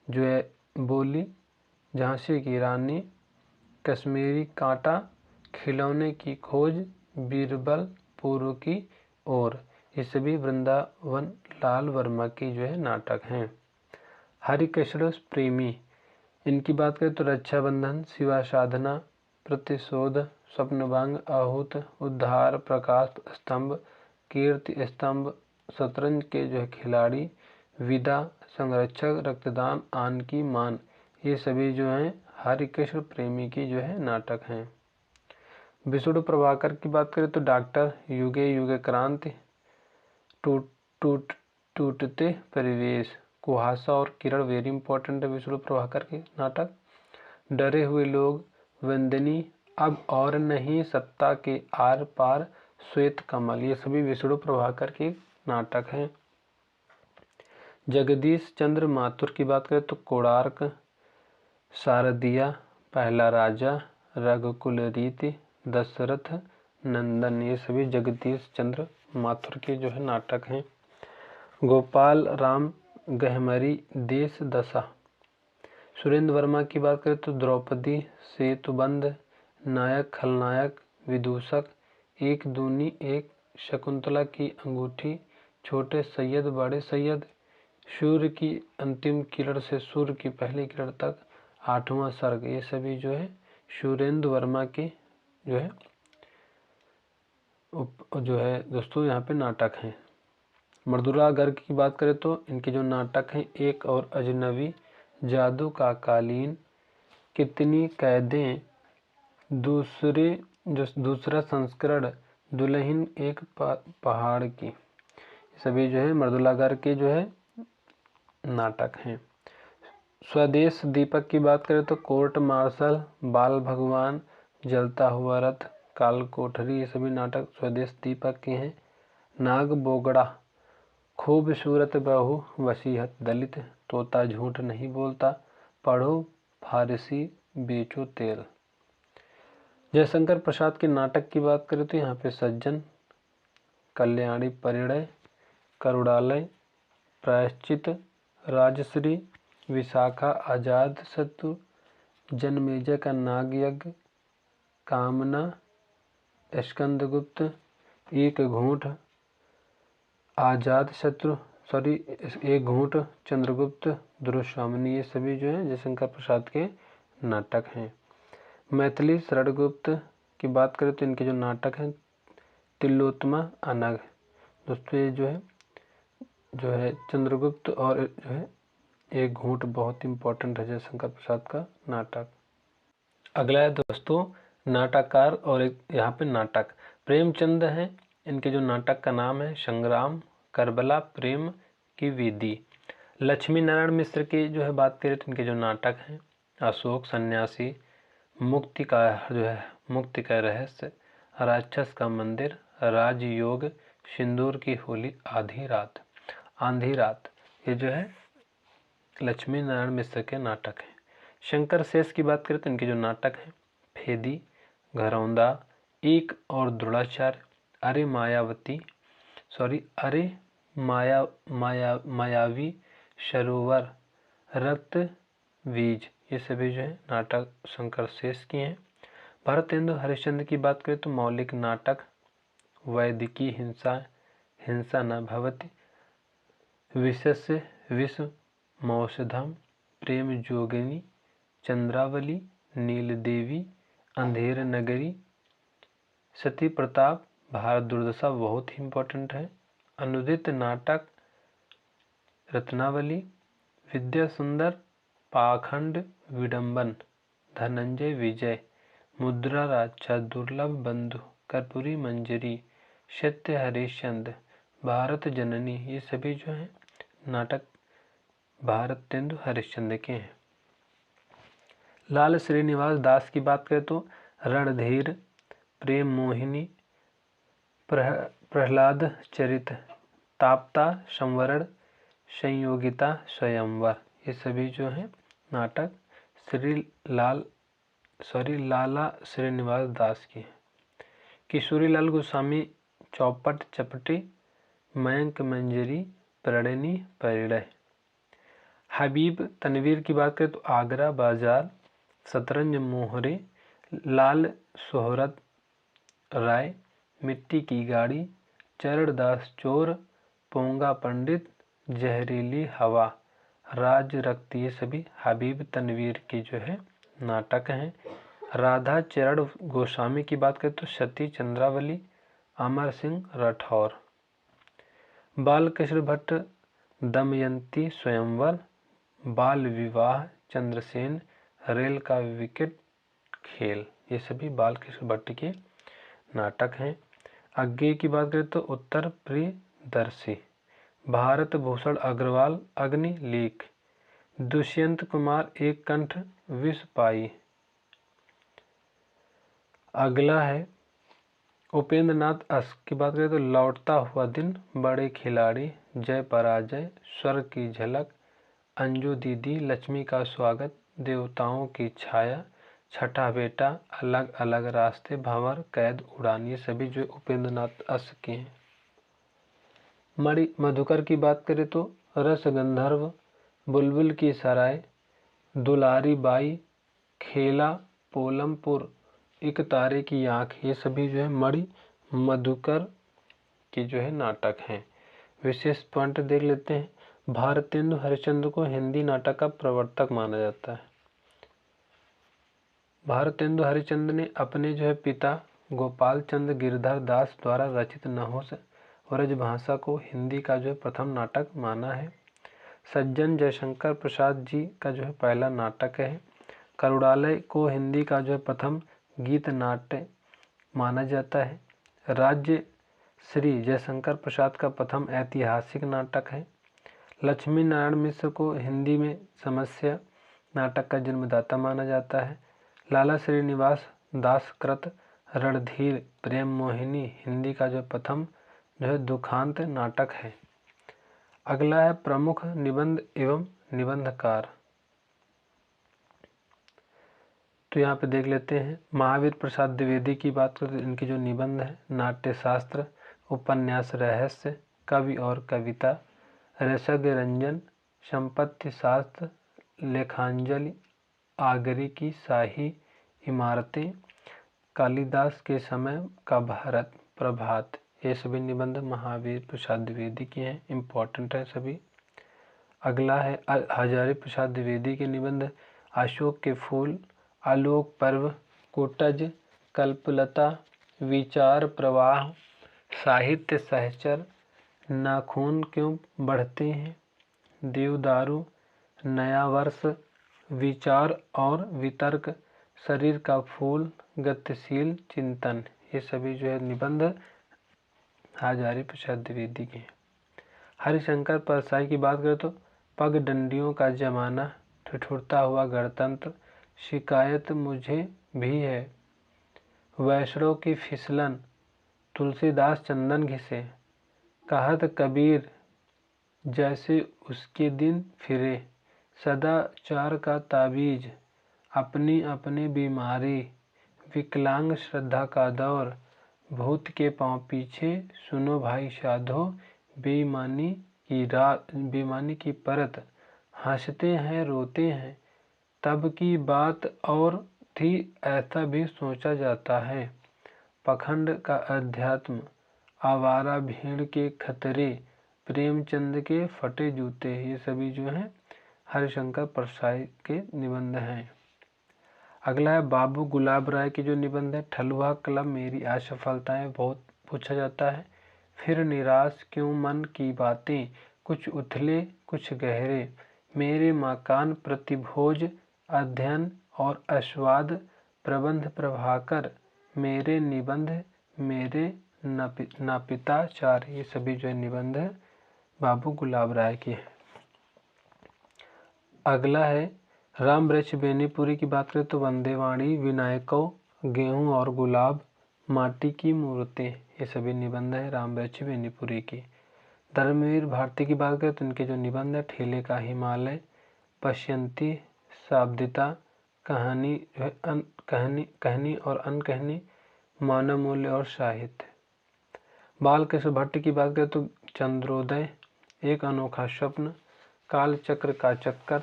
जो है बोली, झांसी की रानी, कश्मीरी कांटा, खिलौने की खोज, बीरबल पूर्व की ओर। ये सभी वृंदावन लाल वर्मा की जो है नाटक हैं। हरिकृष्ण प्रेमी, इनकी बात करें तो रक्षाबंधन, शिवा साधना, प्रतिशोध, स्वप्नभंग, आहूत, उद्धार, प्रकाश स्तंभ, कीर्ति स्तंभ, शतरंज के जो है खिलाड़ी, विदा, संरक्षक, रक्तदान, आन की मान। ये सभी जो हैं हरिकृष्ण प्रेमी की जो है नाटक हैं। विष्णु प्रभाकर की बात करें तो डॉक्टर, युगे युगे क्रांति, टूटते परिवेश, कुहासा और किरण वेरी इंपॉर्टेंट है विष्णु प्रभाकर के नाटक। डरे हुए लोग, वंदनी, अब और नहीं, सत्ता के आर पार, श्वेत कमल। ये सभी विष्णु प्रभाकर के नाटक हैं। जगदीश चंद्र माथुर की बात करें तो कोणार्क, शारदिया, पहला राजा, रघुकुल रीति, दशरथ नंदन। ये सभी जगदीश चंद्र माथुर के जो है नाटक हैं। गोपाल राम गहमरी, देश दशा। सुरेंद्र वर्मा की बात करें तो द्रौपदी, सेतुबंध, नायक खलनायक, विदूषक, एक दूनी एक, शकुंतला की अंगूठी, छोटे सैयद बड़े सैयद, सूर्य की अंतिम किरण से सूर्य की पहली किरण तक, आठवां सर्ग, ये सभी जो है सुरेंद्र वर्मा के जो है दोस्तों यहाँ पे नाटक हैं। मृदुला गर्ग की बात करें तो इनके जो नाटक हैं, एक और अजनबी, जादू का कालीन, कितनी कैदें, दूसरा संस्करण, दुल्हन एक पहाड़ की, सभी जो है मृदुला गर्ग के जो है नाटक हैं। स्वदेश दीपक की बात करें तो कोर्ट मार्शल, बाल भगवान, जलता हुआ रथ, काल कोठरी, ये सभी नाटक स्वदेश दीपक के हैं। नाग बोगड़ा, खूबसूरत बहू, वसीयत, दलित, तोता झूठ नहीं बोलता, पढ़ो फारसी, बेचो तेल। जयशंकर प्रसाद के नाटक की बात करें तो यहाँ पे सज्जन, कल्याणी परिणय, करुणालय, प्रायश्चित, राजश्री, विशाखा, आजाद शत्रु, जनमेजय का नाग यज्ञ, कामना, स्कंदगुप्त, एक घूंट, आजाद शत्रु एक घूंट, चंद्रगुप्त, दुर्स्वामिनी, ये सभी जो है जयशंकर प्रसाद के नाटक हैं। मैथिली शरणगुप्त की बात करें तो इनके जो नाटक हैं, तिलोत्तमा, अनग, दोस्तों ये जो है चंद्रगुप्त और जो है एक घूंट बहुत इंपॉर्टेंट है जयशंकर प्रसाद का नाटक। अगला है दोस्तों नाटककार और एक यहाँ पे नाटक प्रेमचंद हैं। इनके जो नाटक का नाम है संग्राम, करबला, प्रेम की वेदी। लक्ष्मी नारायण मिश्र की जो है बात करें तो इनके जो नाटक हैं, अशोक, सन्यासी, मुक्ति का रहस्य, राक्षस का मंदिर, राजयोग, सिंदूर की होली, आंधी रात, ये जो है लक्ष्मी नारायण मिश्र के नाटक हैं। शंकर शेष की बात करें तो इनके जो नाटक हैं, फेदी, घरौंदा, एक और द्रोणाचार्य, अरे मायावी सरोवर, रक्त बीज, ये सभी जो है नाटक शंकर शेष की हैं। भरतेंदु हरिश्चंद्र की बात करें तो मौलिक नाटक, वैदिकी हिंसा न भवति, विश्व मौषधम, प्रेम जोगिनी, चंद्रावली, नीलदेवी, अंधेर नगरी, सती प्रताप, भारत दुर्दशा बहुत ही इम्पोर्टेंट है, अनुदित नाटक, रत्नावली, विद्या सुंदर, पाखंड, विडंबन, धनंजय विजय, मुद्रा राजा, दुर्लभ बंधु, कर्पूरी मंजरी, सत्य हरिश्चंद्र, भारत जननी, ये सभी जो हैं नाटक भारतेंदु हरिश्चंद्र के हैं। लाल श्रीनिवास दास की बात करें तो रणधीर, प्रेम मोहिनी, प्रहलाद चरित, ताप्ता, संवरण, संयोगिता, स्वयंवर, ये सभी जो हैं नाटक लाला श्रीनिवास दास की हैं। किशोरीलाल गोस्वामी चौपट, चपटी, मयंक मंजरी, प्रणिनी, परिणय। हबीब तनवीर की बात करें तो आगरा बाजार, शतरंज मोहरे, लाल शोहरत राय, मिट्टी की गाड़ी, चरणदास चोर, पोंगा पंडित, जहरीली हवा, राज रक्त, ये सभी हबीब तनवीर के जो है नाटक हैं। राधा चरण गोस्वामी की बात करें तो सती, चंद्रावली, अमर सिंह राठौर। बालकृष्ण भट्ट दमयंती, स्वयंवर, बाल विवाह, चंद्रसेन, रेल का विकेट खेल, ये सभी बालकृष्ण भट्ट के नाटक हैं। अज्ञेय की बात करें तो उत्तर प्रियदर्शी, भारत भूषण अग्रवाल, अग्नि लेख, दुष्यंत कुमार, एक कंठ, विष पाई। अगला है उपेंद्र नाथ अस की बात करें तो लौटता हुआ दिन, बड़े खिलाड़ी, जय पराजय, स्वर्ग की झलक, अंजू दीदी, लक्ष्मी का स्वागत, देवताओं की छाया, छठा बेटा, अलग अलग रास्ते, भंवर, कैद, उड़ान, ये सभी जो उपेंद्र नाथ अस के हैं। मधुकर की बात करें तो रस गंधर्व, बुलबुल की सराय, दुलारी बाई, खेला, पोलमपुर, एक तारे की आंख, ये सभी जो है मधुकर के जो है नाटक हैं। विशेष पॉइंट देख लेते हैं। भारतेंदु हरिश्चंद्र को हिंदी नाटक का प्रवर्तक माना जाता है। भारतेंदु हरिश्चंद्र ने अपने जो है पिता गोपाल चंद्र गिरधर दास द्वारा रचित नहुस व्रजभाषा को हिंदी का जो है प्रथम नाटक माना है। सज्जन जयशंकर प्रसाद जी का जो है पहला नाटक है। करुणालय को हिंदी का जो है प्रथम गीत नाट्य माना जाता है। राज्य श्री जयशंकर प्रसाद का प्रथम ऐतिहासिक नाटक है। लक्ष्मी नारायण मिश्र को हिंदी में समस्या नाटक का जन्मदाता माना जाता है। लाला श्रीनिवास दास कृत रणधीर प्रेम मोहिनी हिंदी का जो प्रथम जो है दुखांत नाटक है। अगला है प्रमुख निबंध एवं निबंधकार। तो यहाँ पे देख लेते हैं। महावीर प्रसाद द्विवेदी की बात करते हैं। इनकी जो निबंध है नाट्य शास्त्र, उपन्यास, रहस्य, कवि और कविता, रसज्ञ रंजन, संपत्ति शास्त्र, लेखांजलि, आगरे की शाही इमारतें, कालिदास के समय का भारत, प्रभात, ये सभी निबंध महावीर प्रसाद द्विवेदी के हैं। इम्पोर्टेंट है सभी। अगला है हजारी प्रसाद द्विवेदी के निबंध। अशोक के फूल, आलोक पर्व, कोटज, कल्पलता, विचार प्रवाह, साहित्य सहचर, नाखून क्यों बढ़ते हैं, देवदारू, नया वर्ष, विचार और वितर्क, शरीर का फूल, गतिशील चिंतन, ये सभी जो है निबंध हजारी प्रसाद द्विवेदी के हैं। हरिशंकर परसाई की बात करें तो पगडंडियों का जमाना, ठिठुरता हुआ गणतंत्र, शिकायत मुझे भी है, वैष्णव की फिसलन, तुलसीदास चंदन घिसे, कहत कबीर जैसे उसके दिन फिरे, सदाचार का ताबीज, अपनी अपनी बीमारी, विकलांग श्रद्धा का दौर, भूत के पांव पीछे, सुनो भाई साधो, बेईमानी की परत, हंसते हैं रोते हैं, तब की बात और थी ऐसा भी सोचा जाता है, पखंड का अध्यात्म, आवारा भीड़ के खतरे, प्रेमचंद के फटे जूते, ये सभी जो हैं हरिशंकर परसाई के निबंध हैं। अगला है बाबू गुलाब राय के जो निबंध है। ठलुआ क्लब, मेरी असफलताएं, बहुत पूछा जाता है। फिर निराश क्यों मन की बातें, कुछ उथले कुछ गहरे, मेरे मकान प्रतिभोज, अध्ययन और आस्वाद, प्रबंध प्रभाकर, मेरे निबंध, मेरे नापिताचार, ये सभी जो है निबंध बाबू गुलाब राय के हैं। अगला है राम वृक्ष बेनीपुरी की बात करें तो वंदेवाणी, विनायकों, गेहूं और गुलाब, माटी की मूर्तें, ये सभी निबंध है राम वृक्ष बेनीपुरी की। धर्मवीर भारती की बात करें तो इनके जो निबंध है ठेले का हिमालय, पश्यंती, शाब्दिता, कहानी कहनी और अनकहनी, मानव मूल्य और साहित्य। बालकृष्ण भट्ट की बात करें तो चंद्रोदय, एक अनोखा स्वप्न, कालचक्र का चक्कर,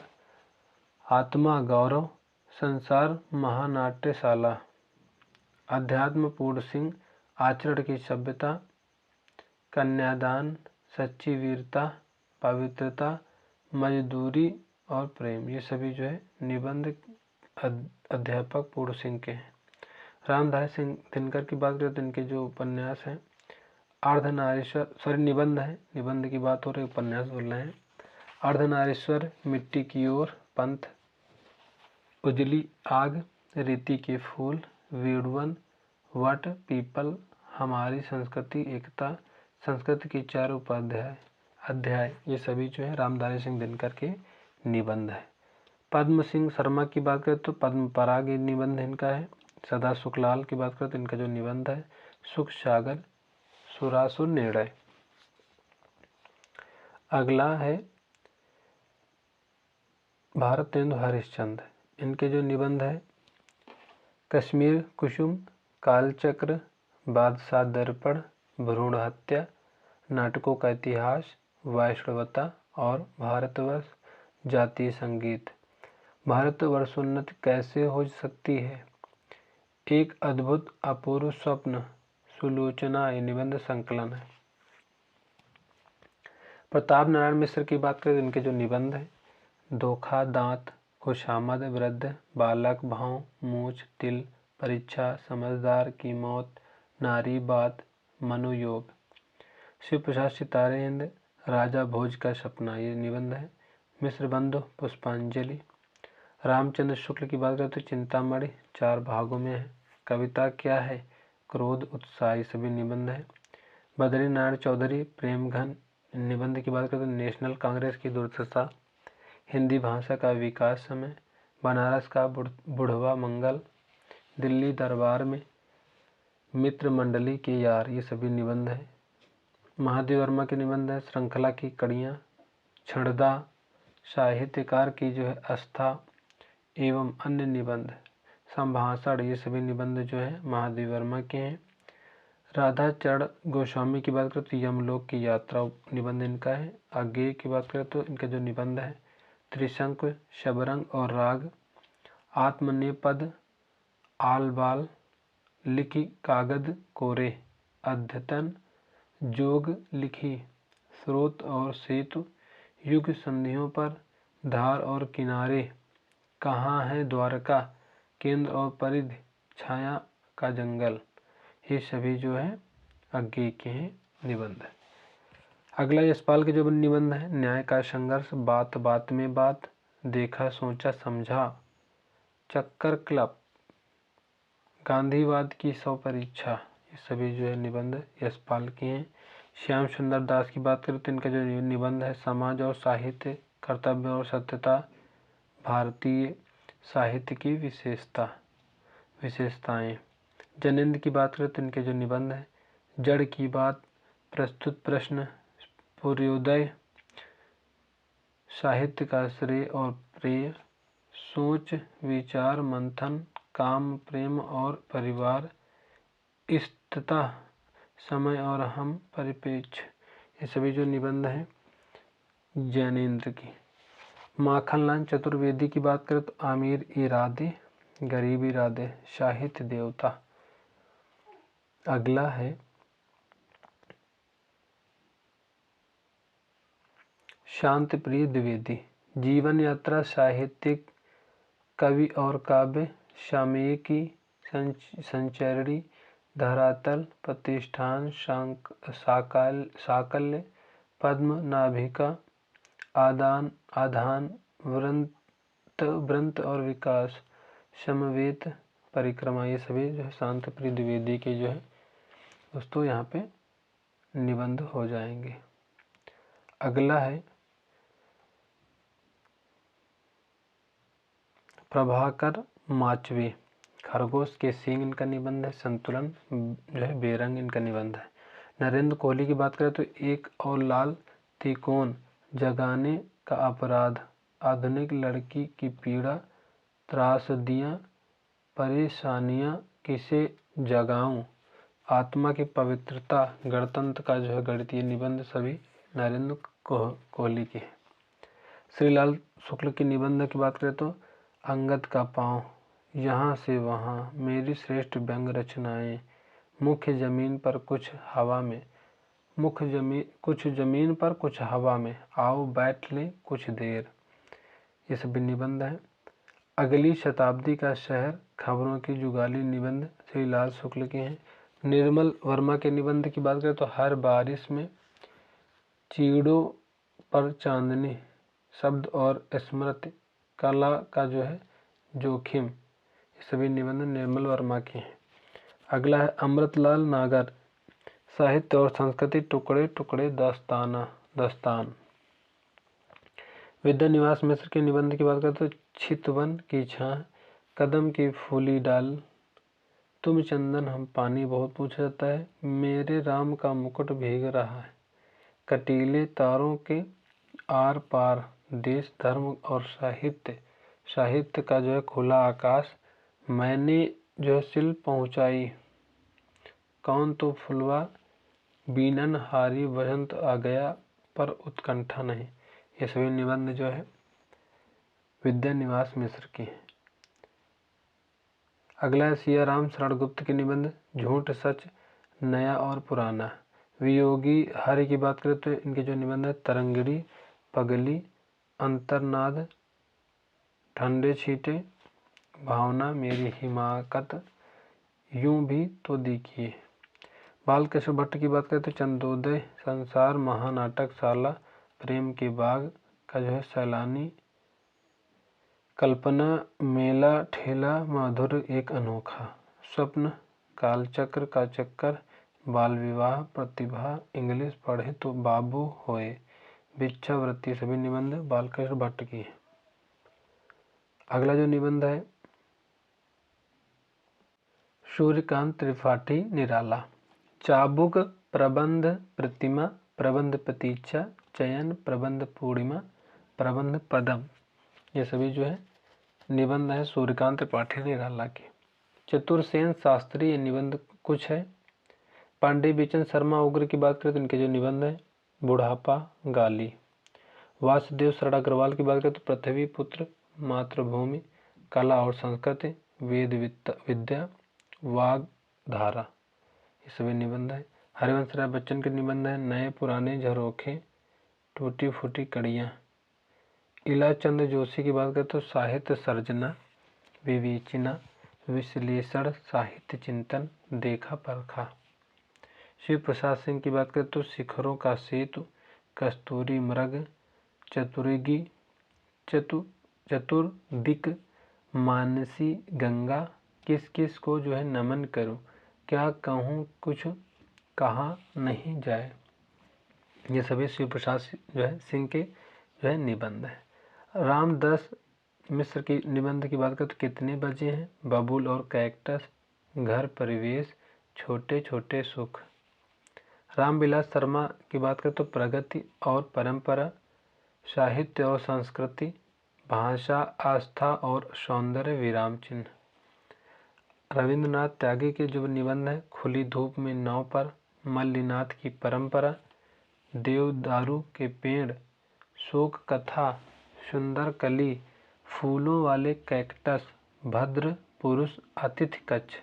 आत्मा गौरव, संसार महानाट्यशाला, अध्यात्म पूर्ण सिंह, आचरण की सभ्यता, कन्यादान, सच्ची वीरता, पवित्रता, मजदूरी और प्रेम, ये सभी जो है निबंध अध्यापक पूर्ण सिंह के हैं। रामधारी सिंह दिनकर की बात करें तो इनके जो उपन्यास हैं अर्धनारीश्वर, निबंध है, निबंध की बात हो रही है, उपन्यास बोल रहे हैं। अर्धनारीश्वर, मिट्टी की ओर, पंथ, उजली आग, रीति के फूल, वीडवन, वट, पीपल, हमारी संस्कृति एकता, संस्कृत की 4 अध्याय, ये सभी जो है रामधारी सिंह दिनकर के निबंध है। पद्म सिंह शर्मा की बात करें तो पद्म पराग निबंध इनका है। सदा सुखलाल की बात करें तो इनका जो निबंध है सुख सागर, सुरासुर निर्णय। अगला है भारतेंदु हरिश्चंद्र, इनके जो निबंध है कश्मीर कुसुम, कालचक्र, बादशाह दर्पण, भ्रूण हत्या, नाटकों का इतिहास, वैष्णवता और भारतवर्ष, जातीय संगीत, भारतवर्षोन्नति कैसे हो सकती है, एक अद्भुत अपूर्व स्वप्न, सुलोचना, ये निबंध संकलन है। प्रताप नारायण मिश्र की बात करें तो इनके जो निबंध हैं, धोखा, दांत, खुशामद, वृद्ध, बालक, भाव, मूछ, तिल, परीक्षा, समझदार की मौत, नारी, बात, मनोयोग, शिव प्रसाद सितारे हिंद, राजा भोज का सपना, ये निबंध है। मिश्र बंधु, पुष्पांजलि। रामचंद्र शुक्ल की बात करें तो चिंतामणि 4 भागों में है। कविता क्या है, क्रोध, उत्साह, ये सभी निबंध है। बद्री नारायण चौधरी, प्रेम घन, निबंध की बात करें तो नेशनल कांग्रेस की दुर्दशा, हिंदी भाषा का विकास समय, बनारस का बुढ़वा मंगल, दिल्ली दरबार में मित्र मंडली के यार, ये सभी निबंध है। महादेव वर्मा के निबंध है श्रृंखला की कड़ियाँ, छड़दा, साहित्यकार की जो है आस्था एवं अन्य निबंध, संभाषण, ये सभी निबंध जो है महादेव वर्मा के हैं। राधा चरण गोस्वामी की बात करें तो यमलोक की यात्रा निबंध इनका है। आगे की बात करें तो इनका जो निबंध है त्रिशंक, शबरंग और राग, आत्मनेपद, आलबाल, लिखी कागद कोरे, अद्यतन, जोग लिखी, स्रोत और सेतु, युग संधियों पर, धार और किनारे, कहाँ है द्वारका, केंद्र और परिधि, छाया का जंगल, ये सभी जो है आगे के हैं निबंध। अगला यशपाल के जो निबंध है न्याय का संघर्ष, बात बात में बात, देखा सोचा समझा, चक्कर क्लब, गांधीवाद की 100 परीक्षा, ये सभी जो है निबंध यशपाल के हैं। श्याम सुंदर दास की बात करें तो इनका जो निबंध है समाज और साहित्य, कर्तव्य और सत्यता, भारतीय साहित्य की विशेषताएं। जनेंद्र की बात करें तो इनके जो निबंध है जड़ की बात, प्रस्तुत प्रश्न, पूर्वोदय, साहित्य का श्रेय और प्रेय, सोच विचार मंथन, काम प्रेम और परिवार, स्थिरता, समय और हम परिप्रेक्ष्य, ये सभी जो निबंध हैं जैनेन्द्र की। माखनलाल चतुर्वेदी की बात करें तो आमिर इरादे, गरीब इरादे, साहित्य देवता। अगला है शांति प्रिय द्विवेदी, जीवन यात्रा, साहित्यिक, कवि और काव्य, सामयिकी, संचरणी, धरातल, प्रतिष्ठान, साकल्य, पद्म नाभिका, आधान, व्रंत और विकास, समवेत, परिक्रमा, ये सभी जो है शांति प्रिय द्विवेदी के जो है दोस्तों यहाँ पे निबंध हो जाएंगे। अगला है प्रभाकर माचवे, खरगोश के सींग इनका निबंध है। संतुलन जो है बेरंग इनका निबंध है। नरेंद्र कोहली की बात करें तो एक और लाल तिकोन जगाने का अपराध, आधुनिक लड़की की पीड़ा, त्रासदियाँ परेशानियाँ किसे जगाऊं, आत्मा की पवित्रता, गणतंत्र का जो है गणितीय निबंध सभी नरेंद्र कोहली के हैं। श्रीलाल शुक्ल की निबंध की बात करें तो अंगद का पाँव, यहाँ से वहाँ, मेरी श्रेष्ठ व्यंग रचनाएं, मुख्य जमीन पर कुछ हवा में, कुछ जमीन पर कुछ हवा में, आओ बैठ ले कुछ देर, ये सभी निबंध हैं। अगली शताब्दी का शहर, खबरों की जुगाली, निबंध श्रीलाल शुक्ल के हैं। निर्मल वर्मा के निबंध की बात करें तो हर बारिश में, चीड़ों पर चांदनी, शब्द और स्मृति, कला का जो है जोखिम, ये सभी निबंध निर्मल वर्मा के हैं। अगला है अमृतलाल नागर, साहित्य और संस्कृति, टुकड़े टुकड़े दस्तान। विद्यानिवास मिश्र के निबंध की बात करें तो चितवन की छां, कदम की फूली डाल, तुम चंदन हम पानी, बहुत पूछा जाता है, मेरे राम का मुकुट भीग रहा है, कटीले तारों के आर पार, देश धर्म और साहित्य का जो है खुला आकाश, मैंने जो है शिल्प पहुँचाई, कौन तो फुलवा, बीनन हारी, वसंत आ गया पर उत्कंठा नहीं, ये सभी निबंध जो है विद्यानिवास मिश्र की हैं। अगला है सियाराम शरण गुप्त के निबंध झूठ सच, नया और पुराना, वियोगी हरि की बात करें तो इनके जो निबंध है तरंगिणी, पगली, अंतर्नाद, ठंडे छींटे, भावना, मेरी हिमाकत, यूं भी तो देखिए। बालकृष्ण भट्ट की बात करें तो चंद्रोदय, संसार, महानाटक शाला, प्रेम के बाग का जो है सैलानी, कल्पना, मेला ठेला, माधुर्य एक अनोखा, स्वप्न, कालचक्र का चक्कर, बाल विवाह, प्रतिभा, इंग्लिश पढ़े तो बाबू होए, भिक्षावृत्ति सभी निबंध बालकृष्ण भट्ट की है। अगला जो निबंध है सूर्यकांत त्रिपाठी निराला, चाबुक, प्रबंध प्रतिमा, प्रबंध प्रतीक्षा, चयन, प्रबंध पूर्णिमा, प्रबंध पदम, ये सभी जो है निबंध है सूर्यकांत त्रिपाठी निराला के। चतुर्सेन शास्त्री, ये निबंध कुछ है। पांडे बिचन शर्मा उग्र की बात करें तो इनके जो निबंध है बुढ़ापा, गाली। वासुदेव शरण अग्रवाल की बात करें तो पृथ्वी पुत्र, मातृभूमि, कला और संस्कृति, वेद विद्या, वाग धारा, ये सभी निबंध है। हरिवंश राय बच्चन के निबंध है नए पुराने झरोखे, टूटी फूटी कड़ियाँ। इलाचंद जोशी की बात करें तो साहित्य सर्जना, विवेचना, विश्लेषण, साहित्य चिंतन, देखा परखा। शिव प्रसाद सिंह की बात करें तो शिखरों का सेतु, कस्तूरी मृग, चतुर्गी, चतुर्दिक, मानसी गंगा, किस किस को जो है नमन करूं, क्या कहूँ कुछ कहा नहीं जाए, ये सभी शिव प्रसाद जो है सिंह के जो है निबंध है। रामदास मिश्र की निबंध की बात करें तो कितने बजे हैं, बबूल और कैक्टस, घर परिवेश, छोटे छोटे सुख। रामविलास शर्मा की बात करें तो प्रगति और परंपरा, साहित्य और संस्कृति, भाषा, आस्था और सौंदर्य, विराम चिन्ह। रविंद्रनाथ त्यागी के जो निबंध है खुली धूप में नाव पर, मल्लीनाथ की परंपरा, देवदारू के पेड़, शोक कथा, सुंदर कली, फूलों वाले कैक्टस, भद्र पुरुष, अतिथि कक्ष।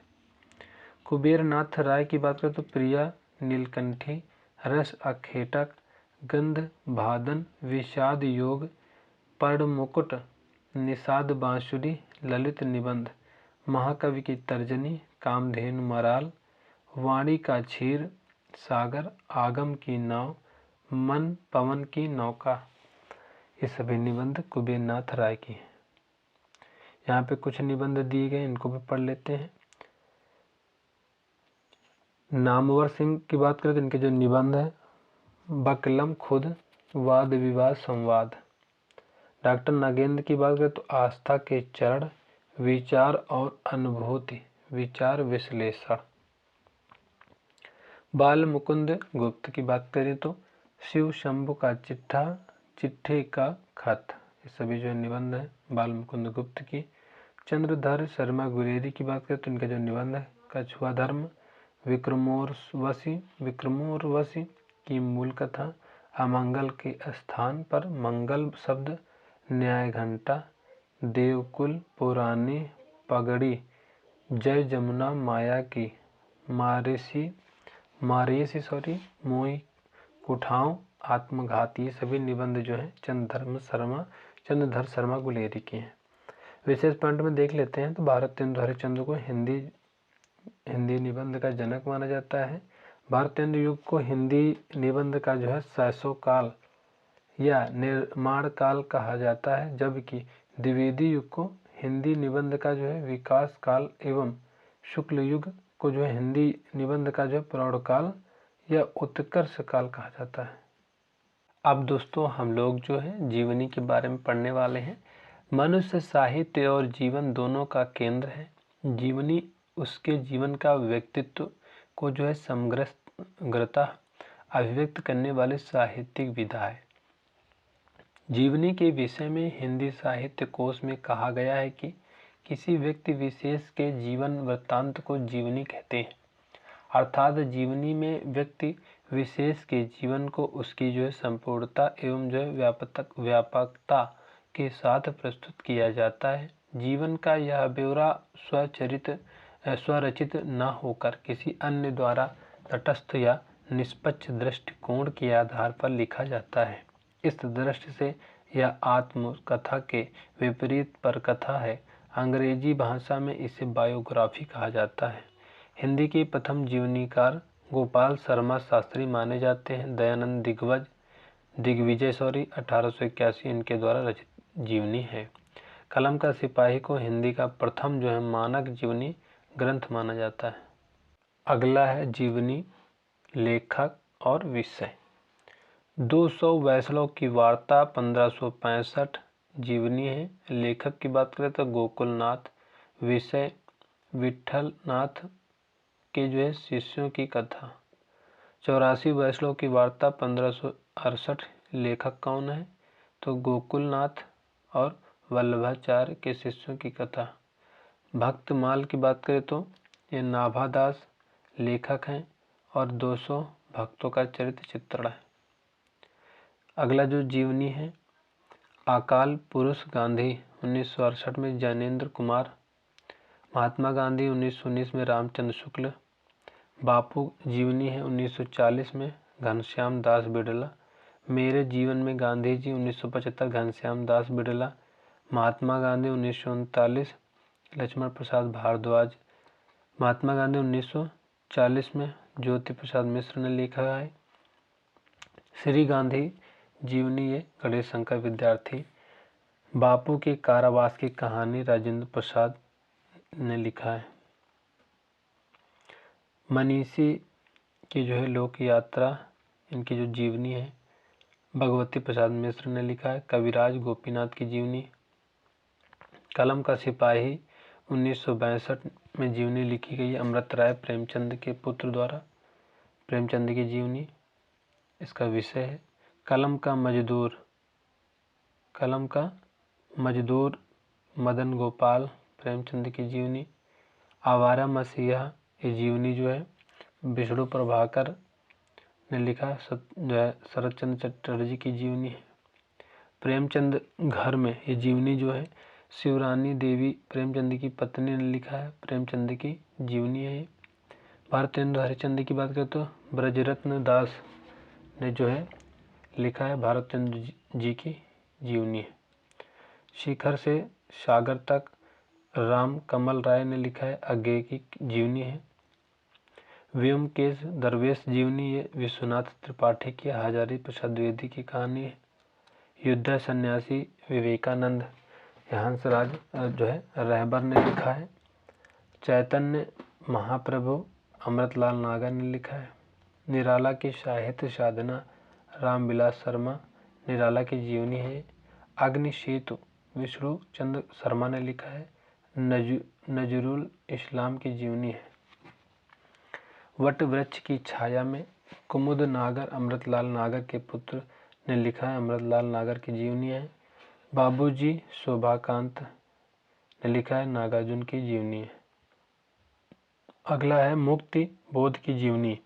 कुबेरनाथ राय की बात करें तो प्रिया, नीलकंठी, रस अखेटक, गंध भादन, विषाद योग, पर्ण मुकुट, निषाद बांसुरी, ललित निबंध, महाकवि की तर्जनी, कामधेनु मराल, वाणी का क्षीर, सागर, आगम की नाव, मन पवन की नौका, ये सभी निबंध कुबेरनाथ राय की हैं। यहाँ पे कुछ निबंध दिए गए, इनको भी पढ़ लेते हैं। नामवर सिंह की बात करें तो इनके जो निबंध है बकलम खुद, वाद विवाद संवाद। डॉक्टर नागेंद्र की बात करें तो आस्था के चरण, विचार और अनुभूति, विचार विश्लेषण। बाल मुकुंद गुप्त की बात करें तो शिव शंभु का चिट्ठा, चिट्ठे का खत, ये सभी जो निबंध है बाल मुकुंद गुप्त की। चंद्रधर शर्मा गुलेरी की बात करें तो इनका जो निबंध है कछुआ धर्म, विक्रमोर्वशी की मूल कथा, अमंगल के स्थान पर मंगल शब्द, न्याय घंटा, देवकुल पुरानी पगड़ी, जय जमुना माया की, मारेसी मोई कुठाओं, आत्मघाती, सभी निबंध जो है चंद्रधर शर्मा गुलेरी के हैं। विशेष पॉइंट में देख लेते हैं तो भारतेंदु हरिश्चंद्र को हिंदी निबंध का जनक माना जाता है। भारतेंदु युग को हिंदी निबंध का जो है शैशव काल या निर्माण काल कहा जाता है, जबकि द्विवेदी युग को हिंदी निबंध का जो है विकास काल एवं शुक्ल युग को जो है हिंदी निबंध का जो है प्रौढ़ काल या उत्कर्ष काल कहा जाता है। अब दोस्तों हम लोग जो है जीवनी के बारे में पढ़ने वाले हैं। मनुष्य साहित्य और जीवन दोनों का केंद्र है। जीवनी उसके जीवन का व्यक्तित्व को जो है समग्रता अभिव्यक्त करने वाली साहित्यिक विधा है। जीवनी के विषय में हिंदी साहित्य कोश में कहा गया है कि किसी व्यक्ति विशेष के जीवन वृत्तांत को जीवनी कहते हैं, अर्थात जीवनी में व्यक्ति विशेष के जीवन को उसकी जो है संपूर्णता एवं जो है व्यापकता के साथ प्रस्तुत किया जाता है। जीवन का यह ब्यौरा स्वरचित न होकर किसी अन्य द्वारा तटस्थ या निष्पक्ष दृष्टिकोण के आधार पर लिखा जाता है। इस दृष्टि से यह आत्मकथा के विपरीत परकथा है। अंग्रेजी भाषा में इसे बायोग्राफी कहा जाता है। हिंदी के प्रथम जीवनीकार गोपाल शर्मा शास्त्री माने जाते हैं। दयानंद दिग्विजय 1881 इनके द्वारा रचित जीवनी है। कलम का सिपाही को हिंदी का प्रथम मानक जीवनी ग्रंथ माना जाता है। अगला है जीवनी, लेखक और विषय। 200 वैसलों की वार्ता 1565 जीवनी है। लेखक की बात करें तो गोकुलनाथ। विषय विठलनाथ के शिष्यों की कथा। 84 वैसलों की वार्ता 1568। लेखक कौन है तो गोकुलनाथ और वल्लभाचार्य के शिष्यों की कथा। भक्तमाल की बात करें तो ये नाभादास लेखक हैं और 200 भक्तों का चरित्र चित्रण है। अगला जो जीवनी है, अकाल पुरुष गांधी 1968 में ज्ञानेंद्र कुमार। महात्मा गांधी 1919 में रामचंद्र शुक्ल। बापू जीवनी है 1940 में घनश्याम दास बिड़ला। मेरे जीवन में गांधी जी 1975 घनश्याम दास बिड़ला। महात्मा गांधी 1939 लक्ष्मण प्रसाद भारद्वाज। महात्मा गांधी 1940 में ज्योति प्रसाद मिश्र ने लिखा है। श्री गांधी जीवनी है गणेश शंकर विद्यार्थी। बापू के कारावास की कहानी राजेंद्र प्रसाद ने लिखा है। मनीषी की लोक यात्रा इनकी जो जीवनी है भगवती प्रसाद मिश्र ने लिखा है। कविराज गोपीनाथ की जीवनी। कलम का सिपाही 1962 में जीवनी लिखी गई। अमृत राय प्रेमचंद के पुत्र द्वारा प्रेमचंद की जीवनी इसका विषय है। कलम का मजदूर मदन गोपाल प्रेमचंद की जीवनी। आवारा मसीहा ये जीवनी विष्णु प्रभाकर ने लिखा शरद चंद्र चटर्जी की जीवनी है। प्रेमचंद घर में ये जीवनी शिवरानी देवी प्रेमचंद की पत्नी ने लिखा है। प्रेमचंद की जीवनी है। भारतेंदु हरिश्चंद्र की बात करें तो ब्रजरत्न दास ने लिखा है। भारतेंदु जी की जीवनी है। शिखर से सागर तक राम कमल राय ने लिखा है। अज्ञे की जीवनी है। व्योमकेश दरवेश जीवनी है विश्वनाथ त्रिपाठी की। हजारी प्रसाद द्विवेदी की कहानी है। युद्ध सन्यासी विवेकानंद हंसराज रहबर ने लिखा है। चैतन्य महाप्रभु अमृतलाल नागर ने लिखा है। निराला की साहित्य साधना रामविलास शर्मा निराला की जीवनी है। अग्नि सेतु विष्णु चंद्र शर्मा ने लिखा है। नजरुल इस्लाम की जीवनी है। वट वृक्ष की छाया में कुमुद नागर अमृतलाल नागर के पुत्र ने लिखा है। अमृतलाल नागर की जीवनी है। बाबूजी शोभाकांत ने लिखा है। नागार्जुन की जीवनी है। अगला है मुक्ति बोध की जीवनी।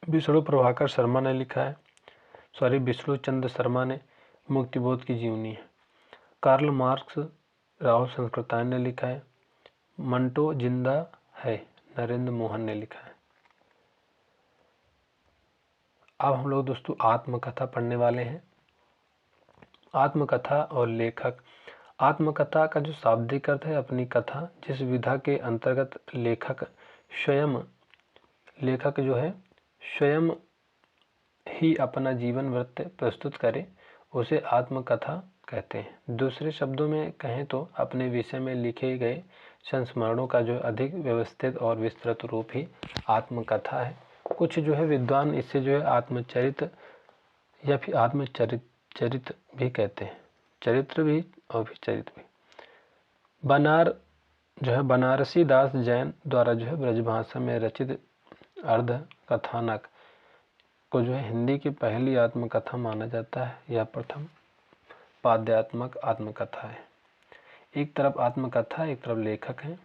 विष्णु प्रभाकर शर्मा ने लिखा है। विष्णु चंद्र शर्मा ने मुक्ति बोध की जीवनी है। कार्ल मार्क्स राहुल संस्कृतायन ने लिखा है। मंटो जिंदा है नरेंद्र मोहन ने लिखा है। अब हम लोग दोस्तों आत्मकथा पढ़ने वाले हैं। आत्मकथा और लेखक। आत्मकथा का जो शाब्दिक अर्थ है अपनी कथा, जिस विधा के अंतर्गत लेखक स्वयं ही अपना जीवन वृत्त प्रस्तुत करे उसे आत्मकथा कहते हैं। दूसरे शब्दों में कहें तो अपने विषय में लिखे गए संस्मरणों का अधिक व्यवस्थित और विस्तृत रूप ही आत्मकथा है। कुछ विद्वान इससे आत्मचरित या फिर आत्मचरित भी कहते हैं। चरित्र भी और फिर चरित्र भी। बनारसी दास जैन द्वारा ब्रजभाषा में रचित अर्ध कथानक को हिंदी की पहली आत्मकथा माना जाता है। यह प्रथम पाद्यात्मक आत्मकथा है। एक तरफ आत्मकथा एक तरफ लेखक है।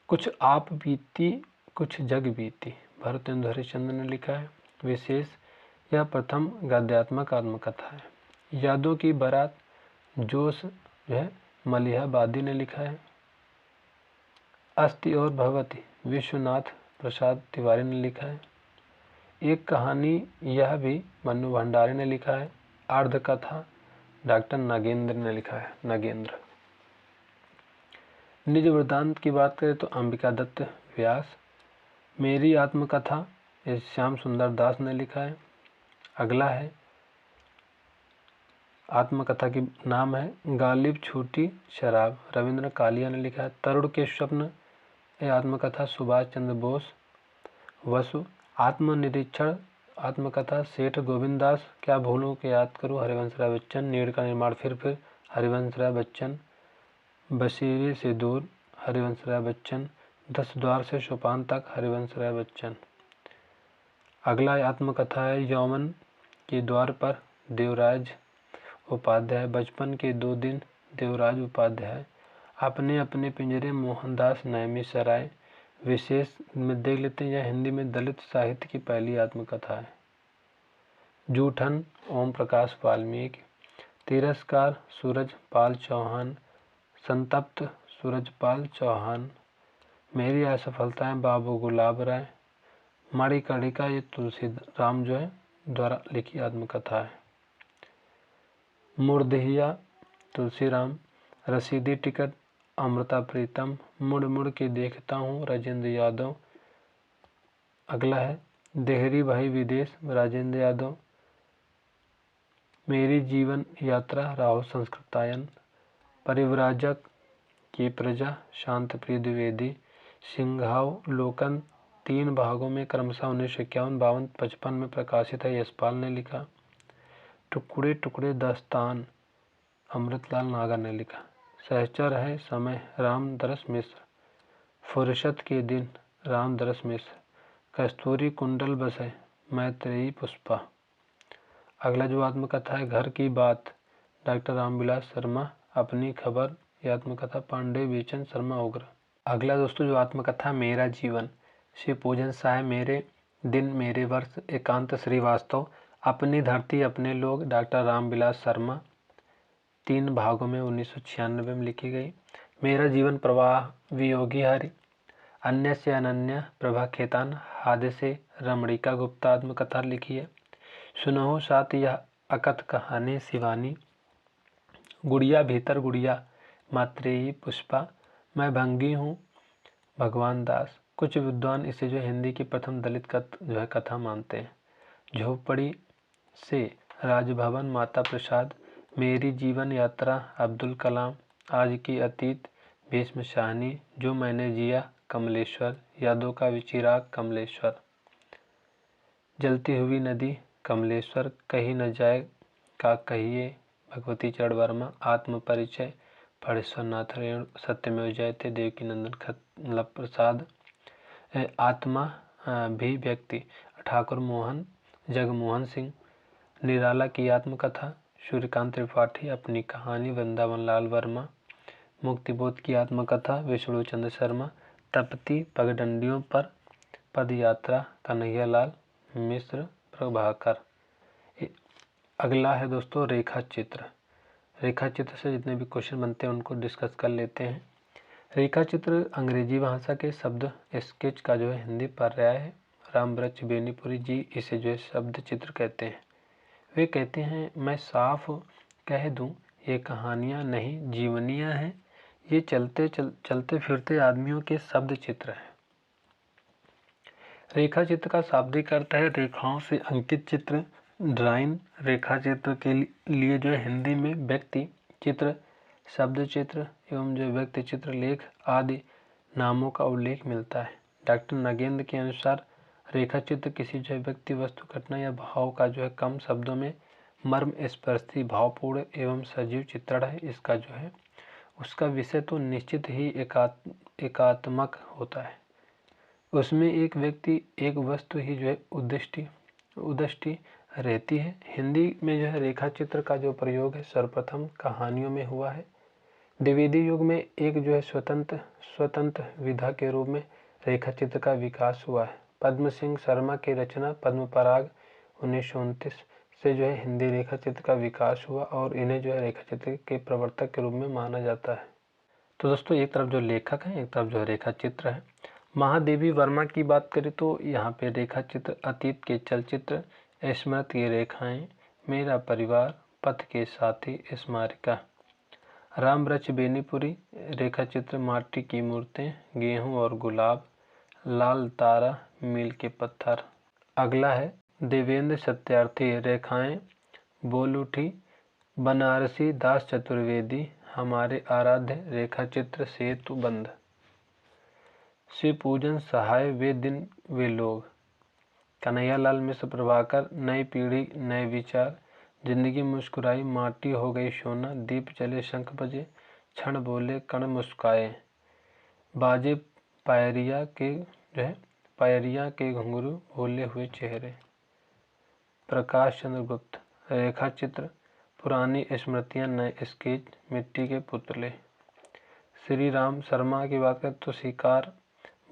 कुछ आप बीती कुछ जग बीती भारतेंदु हरिश्चंद्र ने लिखा है। विशेष यह प्रथम गद्यात्मक आत्मकथा है। यादों की बारात जोश मलिहाबादी ने लिखा है। अस्ति और भगवती विश्वनाथ प्रसाद तिवारी ने लिखा है। एक कहानी यह भी मन्नू भंडारी ने लिखा है। अर्ध कथा डॉक्टर नागेंद्र ने लिखा है, नागेंद्र। निज वृत्तांत की बात करें तो अंबिका दत्त व्यास। मेरी आत्मकथा ये श्याम सुंदर दास ने लिखा है। अगला है आत्मकथा की नाम है गालिब छूटी शराब, रविंद्र कालिया ने लिखा है। तरुण के स्वप्न ये आत्मकथा सुभाष चंद्र बोस। वसु आत्मनिरीक्षण आत्मकथा सेठ गोविंद दास। क्या भूलूं कि याद करूं हरिवंश राय बच्चन। नीड़ का निर्माण फिर हरिवंश राय बच्चन। बशीरे से दूर हरिवंश राय बच्चन। 10 द्वार से सोपान तक हरिवंश राय बच्चन। अगला आत्मकथा है यौवन के द्वार पर देवराज उपाध्याय। बचपन के 2 दिन देवराज उपाध्याय। अपने अपने पिंजरे मोहनदास नैमिषारण्य। विशेष में देख लेते हैं, यह हिंदी में दलित साहित्य की पहली आत्मकथा है। जूठन ओम प्रकाश वाल्मीकि। तिरस्कार सूरजपाल चौहान। संतप्त सूरजपाल चौहान। मेरी असफलताएं बाबू गुलाब राय। मणिकर्णिका ये तुलसीराम जो है द्वारा लिखी आत्मकथा है। मुर्दहिया तुलसीराम। रसीदी टिकट अमृता प्रीतम। मुड़ मुड़ के देखता हूँ राजेंद्र यादव। अगला है देहरी भाई विदेश राजेंद्र यादव। मेरी जीवन यात्रा राहुल संस्कृतायन। परिव्राजक की प्रजा शांतप्रिय द्विवेदी। सिंहावलोकन 3 भागों में क्रमशः 1951, 52, 55 में प्रकाशित है, यशपाल ने लिखा। टुकड़े टुकड़े दास्तान अमृतलाल नागर ने लिखा। सहचर है समय रामदरस मिश्र। फुरसत के दिन रामदरस मिश्र। कस्तूरी कुंडल बसे मैत्रेयी पुष्पा। अगला जो आत्मकथा है घर की बात डॉक्टर रामविलास शर्मा। अपनी खबर यह आत्मकथा पांडे बेचन शर्मा उग्र। अगला दोस्तों जो आत्मकथा मेरा जीवन शिव पूजन साय। मेरे दिन मेरे वर्ष एकांत श्रीवास्तव। अपनी धरती अपने लोग डॉक्टर रामविलास शर्मा। 3 भागों में 1996 में लिखी गई। मेरा जीवन प्रवाह वियोगी हरि। अन्य से अनन्य प्रभा खेतान हादसे रमणिका गुप्ता आत्मकथा लिखी है। सुनो साथ यह अकथ कहानी शिवानी। गुड़िया भीतर गुड़िया मात्रेयी पुष्पा। मैं भंगी हूँ भगवान दास। कुछ विद्वान इसे जो हिंदी की प्रथम दलित कथा मानते हैं। झोपड़ी से राजभवन माता प्रसाद। मेरी जीवन यात्रा अब्दुल कलाम। आज की अतीत भीष्म शाहनी। जो मैंने जिया कमलेश्वर। यादों का चिराग कमलेश्वर। जलती हुई नदी कमलेश्वर। कहीं न जाए का कहिए भगवती चरण वर्मा। आत्म परिचय फणेश्वर नाथ रेणु। सत्यमेव जयते देवकी नंदन प्रसाद। आत्मा भी व्यक्ति ठाकुर मोहन जगमोहन सिंह। निराला की आत्मकथा सूर्यकांत त्रिपाठी। अपनी कहानी वृंदावन लाल वर्मा। मुक्तिबोध की आत्मकथा विष्णु चंद्र शर्मा। तपती पगडंडियों पर पद यात्रा कन्हैया लाल मिश्र प्रभाकर। अगला है दोस्तों रेखा चित्र। रेखा चित्र से जितने भी क्वेश्चन बनते हैं उनको डिस्कस कर लेते हैं। रेखा चित्र अंग्रेजी भाषा के शब्द स्केच का जो है हिंदी पर्याय है। रामवृक्ष बेनीपुरी जी इसे जो है शब्द चित्र कहते हैं। वे कहते हैं मैं साफ कह दूं ये कहानियां नहीं जीवनियां हैं। ये चलते फिरते आदमियों के शब्द चित्र हैं। रेखा चित्र का शाब्दिक अर्थ है रेखाओं से अंकित चित्र ड्राइंग। रेखा चित्र के लिए जो है हिंदी में व्यक्ति चित्र शब्द चित्र एवं जो व्यक्ति चित्र लेख आदि नामों का उल्लेख मिलता है। डॉक्टर नागेंद्र के अनुसार रेखा चित्र किसी जो है व्यक्ति वस्तु घटना या भाव का जो है कम शब्दों में मर्म स्पर्शी भावपूर्ण एवं सजीव चित्रण है। इसका जो है उसका विषय तो निश्चित ही एकात्मक होता है। उसमें एक व्यक्ति एक वस्तु ही जो है उद्दिष्टि रहती है। हिंदी में जो है रेखा चित्र का जो प्रयोग है सर्वप्रथम कहानियों में हुआ है। द्विवेदी युग में एक जो है स्वतंत्र विधा के रूप में रेखा चित्र का विकास हुआ है। पद्म सिंह शर्मा की रचना पद्म पराग 1929 से जो है हिंदी रेखा चित्र का विकास हुआ और इन्हें जो है रेखा चित्र के प्रवर्तक के रूप में माना जाता है। तो दोस्तों एक तरफ जो लेखक है एक तरफ जो है रेखा चित्र है। महादेवी वर्मा की बात करें तो यहाँ पे रेखा चित्र अतीत के चलचित्र, स्मृति की रेखाएं, मेरा परिवार, पथ के साथी, स्मारिका। राम वृक्ष बेनीपुरी रेखा चित्र माटी की मूर्तें, गेहूं और गुलाब, लाल तारा, मील के पत्थर। अगला है देवेंद्र सत्यार्थी रेखाएं बोल उठी, बनारसी दास चतुर्वेदी, हमारे आराध्य रेखा चित्र सेतु बंध। शिव पूजन सहाय वे दिन वे लोग, कन्हैयालाल मिश्र प्रभाकर, नई पीढ़ी नए विचार, जिंदगी मुस्कुराई माटी हो गई सोना, दीप जले शंख बजे, क्षण बोले कण मुस्काए, बाजे पायरिया के जो है पायरिया के घुंघरू भूले हुए चेहरे। प्रकाश चंद्र गुप्त रेखा चित्र पुरानी स्मृतियां नए स्केच, मिट्टी के पुतले। श्री राम शर्मा की बात करें तो शिकार,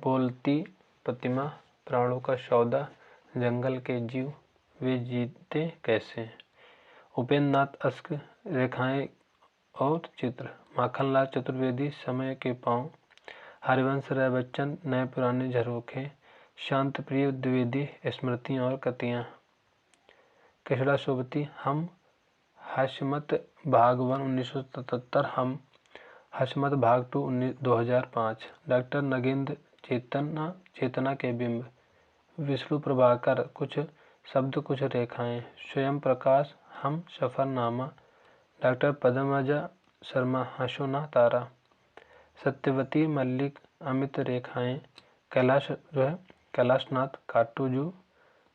बोलती प्रतिमा, प्राणों का सौदा, जंगल के जीव, वे जीते कैसे। उपेंद्र नाथ अस्क रेखाएं और चित्र, माखनलाल चतुर्वेदी समय के पाँव, हरिवंश राय बच्चन नए पुराने झरोखे, शांत प्रिय द्विवेदी स्मृतियाँ और कतियाँ। कृष्णा सोबती हम हशमत भाग 1 1977, हम हशमत भाग 2 2005। डॉक्टर नगेंद्र चेतना के बिंब, विष्णु प्रभाकर कुछ शब्द कुछ रेखाएं, स्वयं प्रकाश हम सफरनामा, डॉक्टर पद्मजा शर्मा हंसो ना तारा, सत्यवती मल्लिक अमित रेखाएं, कैलाशनाथ काटोजू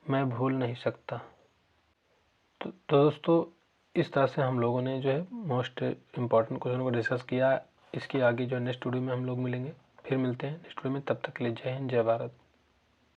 मैं भूल नहीं सकता। तो दोस्तों इस तरह से हम लोगों ने जो है मोस्ट इम्पॉर्टेंट क्वेश्चन को डिस्कस किया। इसकी आगे जो नेक्स्ट वीडियो में हम लोग मिलेंगे, फिर मिलते हैं नेक्स्ट वीडियो में। तब तक के लिए जय हिंद जय भारत।